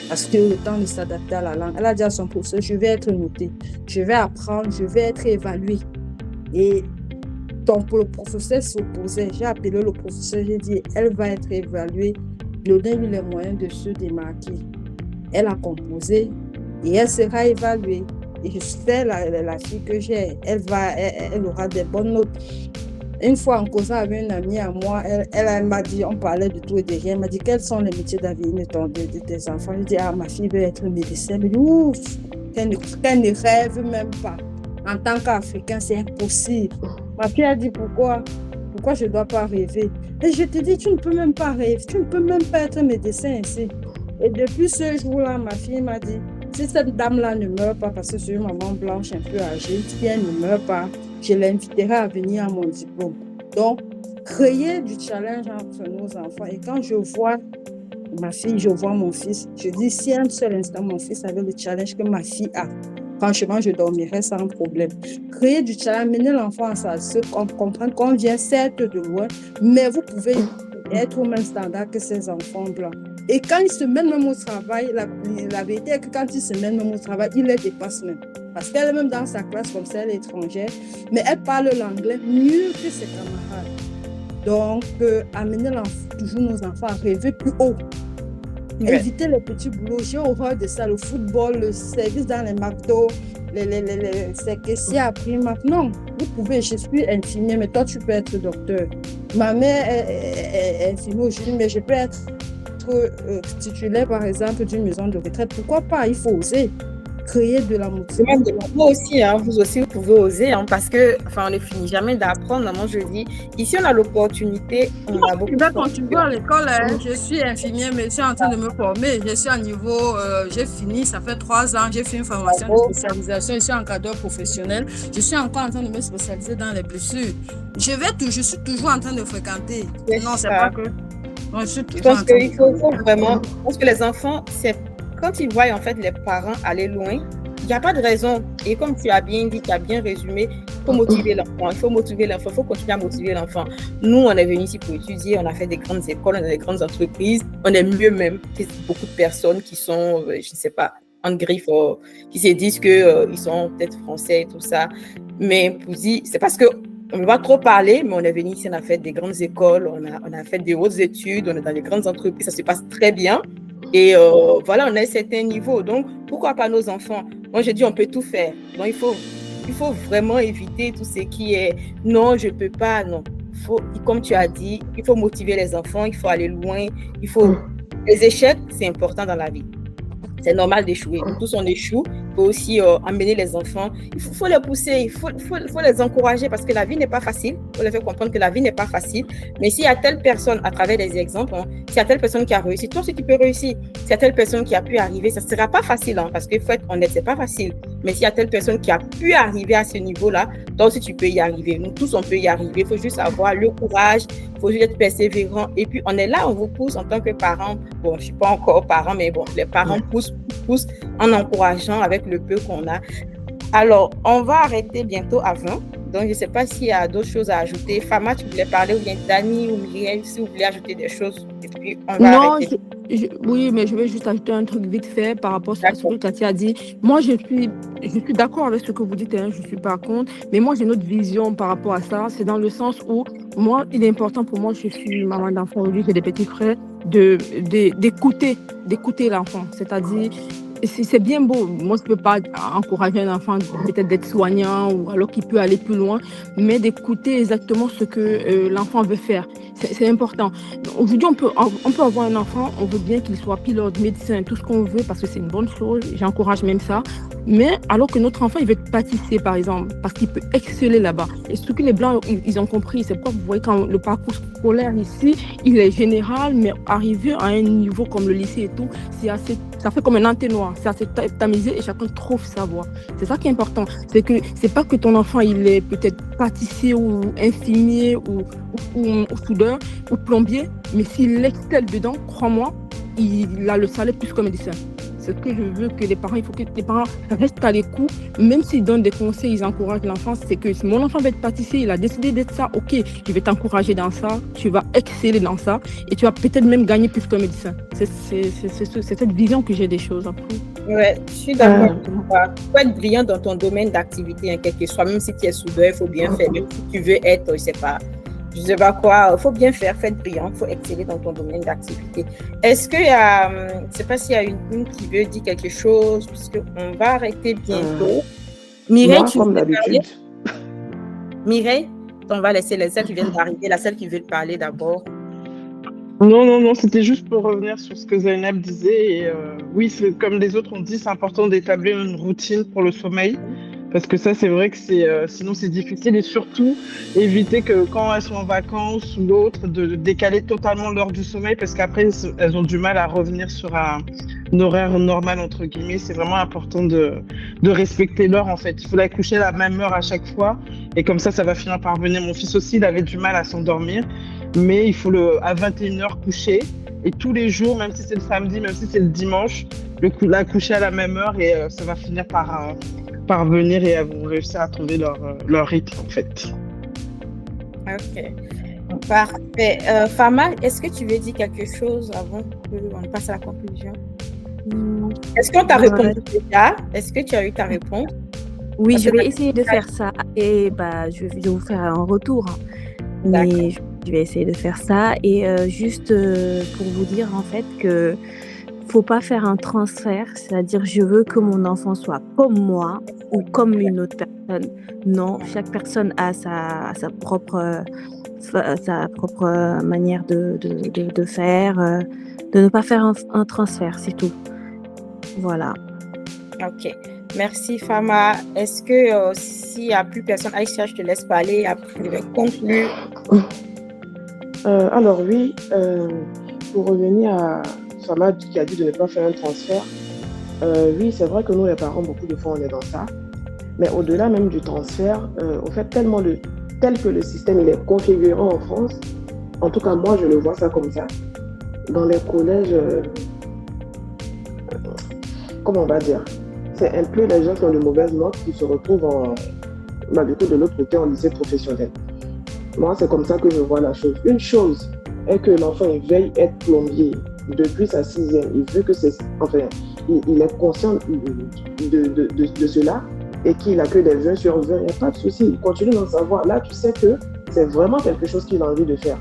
Parce que le temps de s'adapter à la langue. Elle a dit à son professeur, je vais être notée. Je vais apprendre, je vais être évaluée. Et donc, le professeur s'opposait. J'ai appelé le professeur, j'ai dit, elle va être évaluée. Donnez-lui les moyens de se démarquer. Elle a composé et elle sera évaluée. Et je sais la fille que j'ai, elle aura des bonnes notes. Une fois en causant avec une amie à moi, elle m'a dit, on parlait de tout et de rien, elle m'a dit, quels sont les métiers d'avenir de tes enfants? Je dis, ma fille veut être médecin. Elle me dit, ouf, qu'elle ne rêve même pas. En tant qu'Africain, c'est impossible. Ma fille a dit, pourquoi je ne dois pas rêver? Et je te dis, tu ne peux même pas rêver, tu ne peux même pas être médecin ici. Et depuis ce jour-là, ma fille m'a dit, si cette dame-là ne meurt pas, parce que c'est une maman blanche un peu âgée, si elle ne meurt pas, je l'inviterai à venir à mon diplôme. Donc, créer du challenge entre nos enfants. Et quand je vois ma fille, je vois mon fils, je dis, si un seul instant mon fils avait le challenge que ma fille a, franchement, je dormirais sans problème. Créer du challenge, mener l'enfant à ça, comprendre qu'on vient certes de loin, mais vous pouvez être au même standard que ces enfants blancs. Et quand ils se mettent même au travail, la vérité est que quand ils se mettent même au travail, ils les dépassent même. Parce qu'elle est même dans sa classe comme ça, elle est étrangère, mais elle parle l'anglais mieux que ses camarades. Donc, amener toujours nos enfants à rêver plus haut. Ouais. Éviter les petits boulots. J'ai horreur de ça, le football, le service dans les McDo, c'est caissier à Primark. Non, vous pouvez, je suis infirmière, mais toi, tu peux être docteur. Ma mère est infirmière aujourd'hui, mais je peux être titulaire, par exemple, d'une maison de retraite. Pourquoi pas? Il faut oser créer de la motivation. Moi aussi, vous aussi, vous pouvez oser, parce que, on ne finit jamais d'apprendre. Moi, je dis, ici, on a l'opportunité. Je vais continuer à l'école. Je suis infirmière, mais je suis en train de me former. Je suis à niveau, j'ai fini, ça fait 3 ans, j'ai fait une formation de spécialisation. Je suis encadreur professionnel. Je suis encore en train de me spécialiser dans les blessures. Je suis toujours en train de fréquenter. Non, c'est pas que... Non, je pense qu'il faut vraiment... Je pense que les enfants, c'est quand ils voient en fait les parents aller loin, il n'y a pas de raison. Et comme tu as bien dit, tu as bien résumé, il faut motiver l'enfant. Il faut motiver l'enfant. Il faut continuer à motiver l'enfant. Nous, on est venus ici pour étudier. On a fait des grandes écoles, on a des grandes entreprises. On est mieux même que beaucoup de personnes qui sont, je ne sais pas, en griffe, qui se disent qu'ils sont peut-être français et tout ça. Mais pour dire, c'est parce que on ne va pas trop parler, mais on est venu ici, on a fait des grandes écoles, on a fait des hautes études, on est dans des grandes entreprises, ça se passe très bien. Et voilà, on a un certain niveau. Donc, pourquoi pas nos enfants? Moi, je dis, on peut tout faire. Donc, il faut vraiment éviter tout ce qui est « non, je ne peux pas ». Non, comme tu as dit, il faut motiver les enfants, il faut aller loin. Les échecs, c'est important dans la vie. C'est normal d'échouer. Nous tous, on échoue. Il faut aussi emmener les enfants. Il faut les pousser, il faut les encourager parce que la vie n'est pas facile. Il faut les faire comprendre que la vie n'est pas facile. Mais s'il y a telle personne, à travers des exemples, s'il y a telle personne qui a réussi, toi aussi tu peux réussir. S'il y a telle personne qui a pu arriver, ça ne sera pas facile parce qu'il faut être honnête, ce n'est pas facile. Mais s'il y a telle personne qui a pu arriver à ce niveau-là, toi aussi tu peux y arriver. Nous tous, on peut y arriver. Il faut juste avoir le courage, il faut juste être persévérant. Et puis, on est là, on vous pousse en tant que parents. Bon, je ne suis pas encore parent, mais bon, les parents poussent en encourageant avec le peu qu'on a. Alors, on va arrêter bientôt à 20. Donc, je ne sais pas s'il y a d'autres choses à ajouter. Fama, tu voulais parler, ou bien Dani ou Myriel, si vous voulez ajouter des choses. Et puis, on va arrêter. Oui, mais je vais juste ajouter un truc vite fait par rapport à ce que Cathy a dit. Moi, je suis d'accord avec ce que vous dites, je ne suis pas contre, mais moi, j'ai une autre vision par rapport à ça. C'est dans le sens où, moi, il est important pour moi, je suis maman d'enfant, j'ai des petits frères, d'écouter l'enfant. C'est-à-dire, c'est bien beau. Moi, je ne peux pas encourager un enfant peut-être d'être soignant ou alors qu'il peut aller plus loin, mais d'écouter exactement ce que l'enfant veut faire. C'est important. Aujourd'hui, on peut avoir un enfant, on veut bien qu'il soit pilote, médecin, tout ce qu'on veut, parce que c'est une bonne chose, j'encourage même ça. Mais alors que notre enfant, il veut être pâtissier, par exemple, parce qu'il peut exceller là-bas. Et ce que les Blancs, ils ont compris, c'est pourquoi vous voyez quand le parcours scolaire ici, il est général, mais arrivé à un niveau comme le lycée et tout, ça fait comme un entonnoir, c'est assez tamisé et chacun trouve sa voie. C'est ça qui est important. C'est pas que ton enfant, il est peut-être pâtissier ou infirmier ou soudeur ou plombier, mais s'il excelle dedans, crois-moi, il a le salaire plus comme médecin. C'est ce que je veux que les parents, il faut que les parents restent à l'écoute, même s'ils donnent des conseils, ils encouragent l'enfant. C'est que si mon enfant veut être pâtissier, il a décidé d'être ça, ok, je vais t'encourager dans ça, tu vas exceller dans ça et tu vas peut-être même gagner plus qu'un médecin. C'est cette vision que j'ai des choses après. Ouais, je suis d'accord. Il faut être brillant dans ton domaine d'activité, hein, quel que soit, même si tu es soudeur, il faut bien faire. Même si tu veux être, je sais pas quoi, il faut bien faire, faut être brillant, il faut exceller dans ton domaine d'activité. Est-ce qu'il y a, je ne sais pas s'il y a une qui veut dire quelque chose, puisqu'on va arrêter bientôt. Mireille, moi, comme d'habitude. Mireille, on va laisser celle qui vient d'arriver, la seule qui veut parler d'abord. Non, c'était juste pour revenir sur ce que Zainab disait. Et, oui, c'est, comme les autres ont dit, c'est important d'établir une routine pour le sommeil. Parce que ça, c'est vrai que sinon c'est difficile, et surtout éviter que quand elles sont en vacances ou l'autre, de décaler totalement l'heure du sommeil, parce qu'après elles ont du mal à revenir sur un horaire normal entre guillemets. C'est vraiment important de respecter l'heure en fait. Il faut la coucher à la même heure à chaque fois, et comme ça va finir par venir. Mon fils aussi, il avait du mal à s'endormir, mais il faut à 21h coucher, et tous les jours, même si c'est le samedi, même si c'est le dimanche, la coucher à la même heure, et ça va finir par venir, et elles vont réussir à trouver leur rythme en fait. Ok, parfait. Fama, est-ce que tu veux dire quelque chose avant qu'on passe à la conclusion? Est-ce qu'on t'a répondu déjà? Est-ce que tu as eu ta réponse? Oui, je vais essayer de faire ça, et je vais vous faire un retour. Mais je vais essayer de faire ça, et juste pour vous dire en fait que faut pas faire un transfert, c'est-à-dire je veux que mon enfant soit comme moi ou comme une autre personne. Non, chaque personne a sa propre manière de faire, de ne pas faire un transfert, c'est tout. Voilà. Ok, merci Fama. Est-ce que s'il n'y a plus personne, Aïcha, je te laisse parler, après je vais conclure. Alors oui, pour revenir à Fama qui a dit de ne pas faire un transfert, oui, c'est vrai que nous les parents, beaucoup de fois on est dans ça, mais au-delà même du transfert, au fait, tel que le système il est configuré en France, en tout cas moi je le vois ça comme ça, dans les collèges, comment on va dire, c'est un peu les gens qui ont de mauvaises notes qui se retrouvent du coup de l'autre côté en lycée professionnel. Moi c'est comme ça que je vois la chose. Une chose est que l'enfant il veuille être plombier depuis sa 6e, il est conscient de cela, et qu'il a que des 20 sur 20, il n'y a pas de souci, il continue dans sa voie. Là, tu sais que c'est vraiment quelque chose qu'il a envie de faire.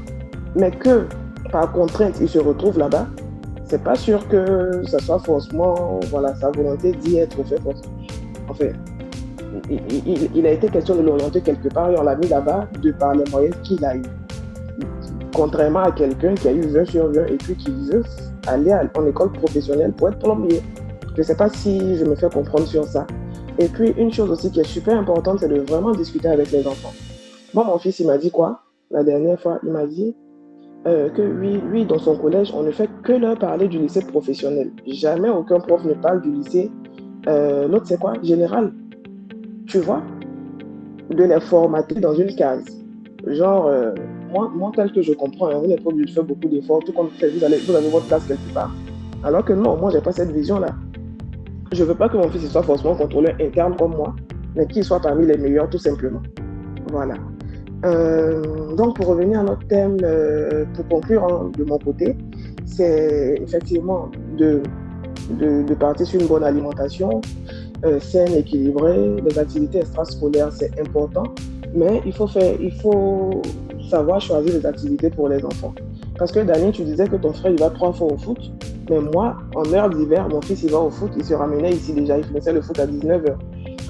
Mais que, par contrainte, il se retrouve là-bas, c'est pas sûr que ça soit forcément, sa volonté d'y être fait. Enfin, il a été question de l'orienter quelque part, et on l'a mis là-bas de par les moyens qu'il a eu. Contrairement à quelqu'un qui a eu 20 sur 20 et puis qui veut aller en école professionnelle pour être plombier. Je ne sais pas si je me fais comprendre sur ça. Et puis, une chose aussi qui est super importante, c'est de vraiment discuter avec les enfants. Moi, mon fils, il m'a dit quoi? La dernière fois, il m'a dit que lui, dans son collège, on ne fait que leur parler du lycée professionnel. Jamais aucun prof ne parle du lycée. L'autre, c'est quoi? Général. Tu vois? De les formater dans une case. Genre, moi, tel que je comprends, vous n'êtes pas obligé de faire beaucoup d'efforts, tout comme vous avez votre place quelque part. Alors que non, moi, je n'ai pas cette vision-là. Je ne veux pas que mon fils soit forcément contrôleur interne comme moi, mais qu'il soit parmi les meilleurs, tout simplement. Voilà. Donc, pour revenir à notre thème, pour conclure de mon côté, c'est effectivement de partir sur une bonne alimentation, saine, équilibrée. Les activités extrascolaires, c'est important. Mais il faut savoir choisir les activités pour les enfants. Parce que Daniel, tu disais que ton frère, il va 3 fois au foot. Mais moi, en heure d'hiver, mon fils, il va au foot. Il se ramenait ici déjà. Il finissait le foot à 19h.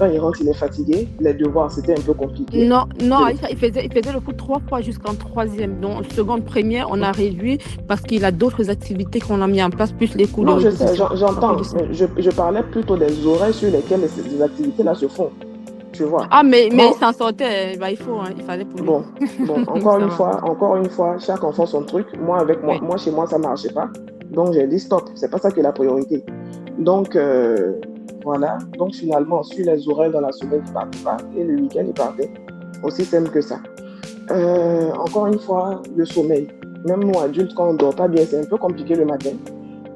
quand il rentre, il est fatigué. Les devoirs, c'était un peu compliqué. Non, C'est- Aïcha, il faisait le foot 3 fois jusqu'en 3e. Donc, en seconde, première, on a réduit parce qu'il a d'autres activités qu'on a mis en place, plus les cours de Non, je sais, répétition. j'entends. Donc, Mais je parlais plutôt des horaires sur lesquels ces activités-là se font. Tu vois. Ah, mais Moi, il s'en sortait. Bah, il fallait pour lui. bon, Ça va. encore une fois, chaque enfant son truc. Moi, Oui. chez moi, ça ne marchait pas. Donc, j'ai dit stop. C'est pas ça qui est la priorité. Donc, voilà. Donc, finalement, sur les horaires dans la semaine, il partait pas. Et le week-end, il partait. Aussi simple que ça. Encore une fois, le sommeil. Même nous, adultes, quand on ne dort pas bien, c'est un peu compliqué le matin.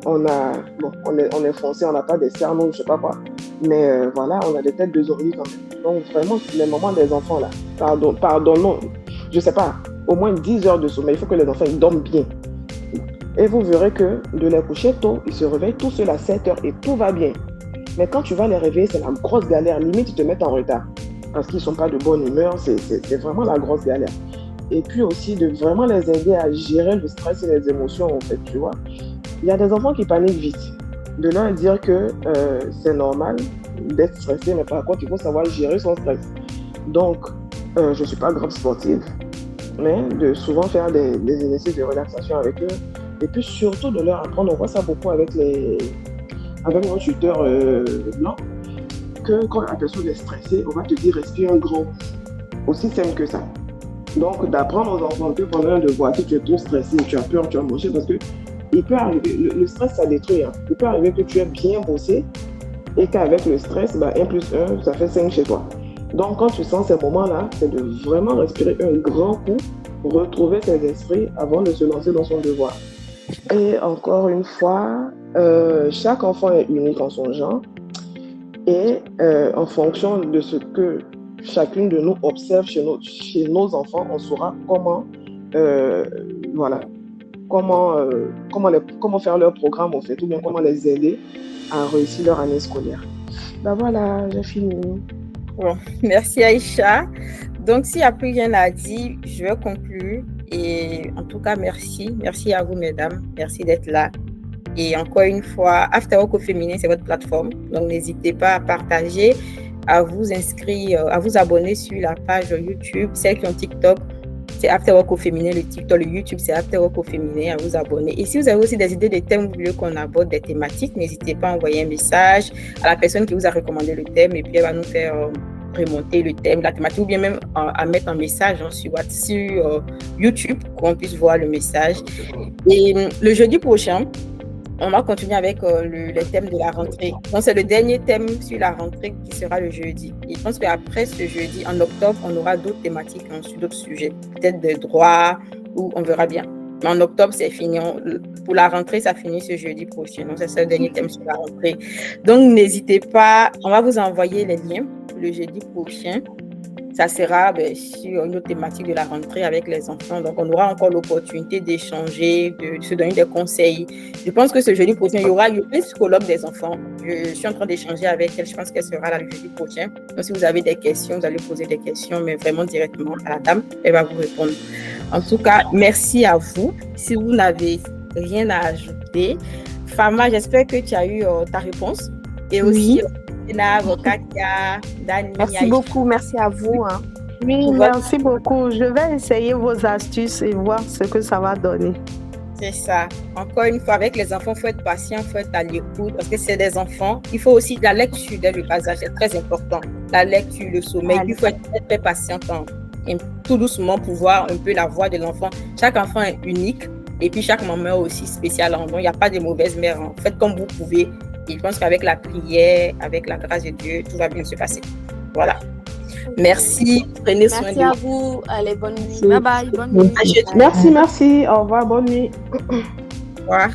On est foncé, on n'a pas des cerneaux, je sais pas quoi. Mais voilà, on a des têtes de zombie quand même. Donc vraiment, les moments des enfants là, pardonnons, je sais pas, au moins 10 heures de sommeil, il faut que les enfants ils dorment bien. Et vous verrez que de les coucher tôt, ils se réveillent tout seuls à 7 heures et tout va bien. Mais quand tu vas les réveiller, c'est la grosse galère. Limite, ils te mettent en retard. Parce qu'ils ne sont pas de bonne humeur, c'est vraiment la grosse galère. Et puis aussi, de vraiment les aider à gérer le stress et les émotions, en fait, tu vois. Il y a des enfants qui paniquent vite. De leur dire que c'est normal d'être stressé, mais par contre, il faut savoir gérer son stress. Donc, je ne suis pas grave sportive, mais de souvent faire des exercices de relaxation avec eux. Et puis surtout de leur apprendre, on voit ça beaucoup avec nos tuteurs blancs, que quand la personne est stressée, on va te dire respire un grand coup. Aussi simple que ça. Donc, d'apprendre aux enfants que pendant un devoir, si tu es trop stressé, tu as peur, tu as mangé, parce que il peut arriver, le stress ça détruit. Hein. Il peut arriver que tu aies bien bossé et qu'avec le stress, 1 plus 1, ça fait 5 chez toi. Donc, quand tu sens ces moments-là, c'est de vraiment respirer un grand coup, retrouver ses esprits avant de se lancer dans son devoir. Et encore une fois, chaque enfant est unique en son genre et en fonction de ce que chacune de nous observe chez nos enfants, on saura comment faire leur programme en fait, ou bien comment les aider à réussir leur année scolaire. Voilà, j'ai fini. Bon, merci Aïcha. Donc, s'il n'y a plus rien à dire, je vais conclure. Et en tout cas, merci. Merci à vous, mesdames. Merci d'être là. Et encore une fois, After Work au féminin, c'est votre plateforme. Donc, n'hésitez pas à partager, à vous inscrire, à vous abonner sur la page YouTube. Celles qui ont TikTok, c'est After Work au féminin. Le TikTok, le YouTube, c'est After Work au féminin. À vous abonner. Et si vous avez aussi des idées de thèmes, vous voulez qu'on aborde des thématiques, n'hésitez pas à envoyer un message à la personne qui vous a recommandé le thème et puis elle va nous faire remonter le thème, la thématique, ou bien même à mettre un message sur YouTube pour qu'on puisse voir le message. Et le jeudi prochain, on va continuer avec le thème de la rentrée. Donc, c'est le dernier thème sur la rentrée qui sera le jeudi. Et je pense qu'après ce jeudi, en octobre, on aura d'autres thématiques sur d'autres sujets. Peut-être de droit, ou on verra bien. Mais en octobre, c'est fini. Pour la rentrée, ça finit ce jeudi prochain. Donc, c'est le dernier thème sur la rentrée. Donc, n'hésitez pas. On va vous envoyer les liens le jeudi prochain. Ça sera sur une autre thématique de la rentrée avec les enfants. Donc, on aura encore l'opportunité d'échanger, de se donner des conseils. Je pense que ce jeudi prochain, il y aura une psychologue des enfants. Je suis en train d'échanger avec elle. Je pense qu'elle sera là le jeudi prochain. Donc, si vous avez des questions, vous allez poser des questions, mais vraiment directement à la dame. Elle va vous répondre. En tout cas, merci à vous. Si vous n'avez rien à ajouter, Fama, j'espère que tu as eu ta réponse. Et aussi, Katia, Dani. Merci beaucoup, merci à vous. Hein. Oui, merci beaucoup. Je vais essayer vos astuces et voir ce que ça va donner. C'est ça. Encore une fois, avec les enfants, il faut être patient, il faut être à l'écoute parce que c'est des enfants. Il faut aussi la lecture dès le bas âge, c'est très important. La lecture, le sommeil, il faut être très patient et tout doucement pouvoir un peu la voix de l'enfant. Chaque enfant est unique et puis chaque maman est aussi spéciale. Donc, il n'y a pas de mauvaise mère. Faites comme vous pouvez. Et je pense qu'avec la prière, avec la grâce de Dieu, tout va bien se passer. Voilà. Merci. Prenez soin de vous. Merci à vous. Allez, bonne nuit. Bye bye. Bonne nuit. Merci. Au revoir. Bonne nuit. Au revoir.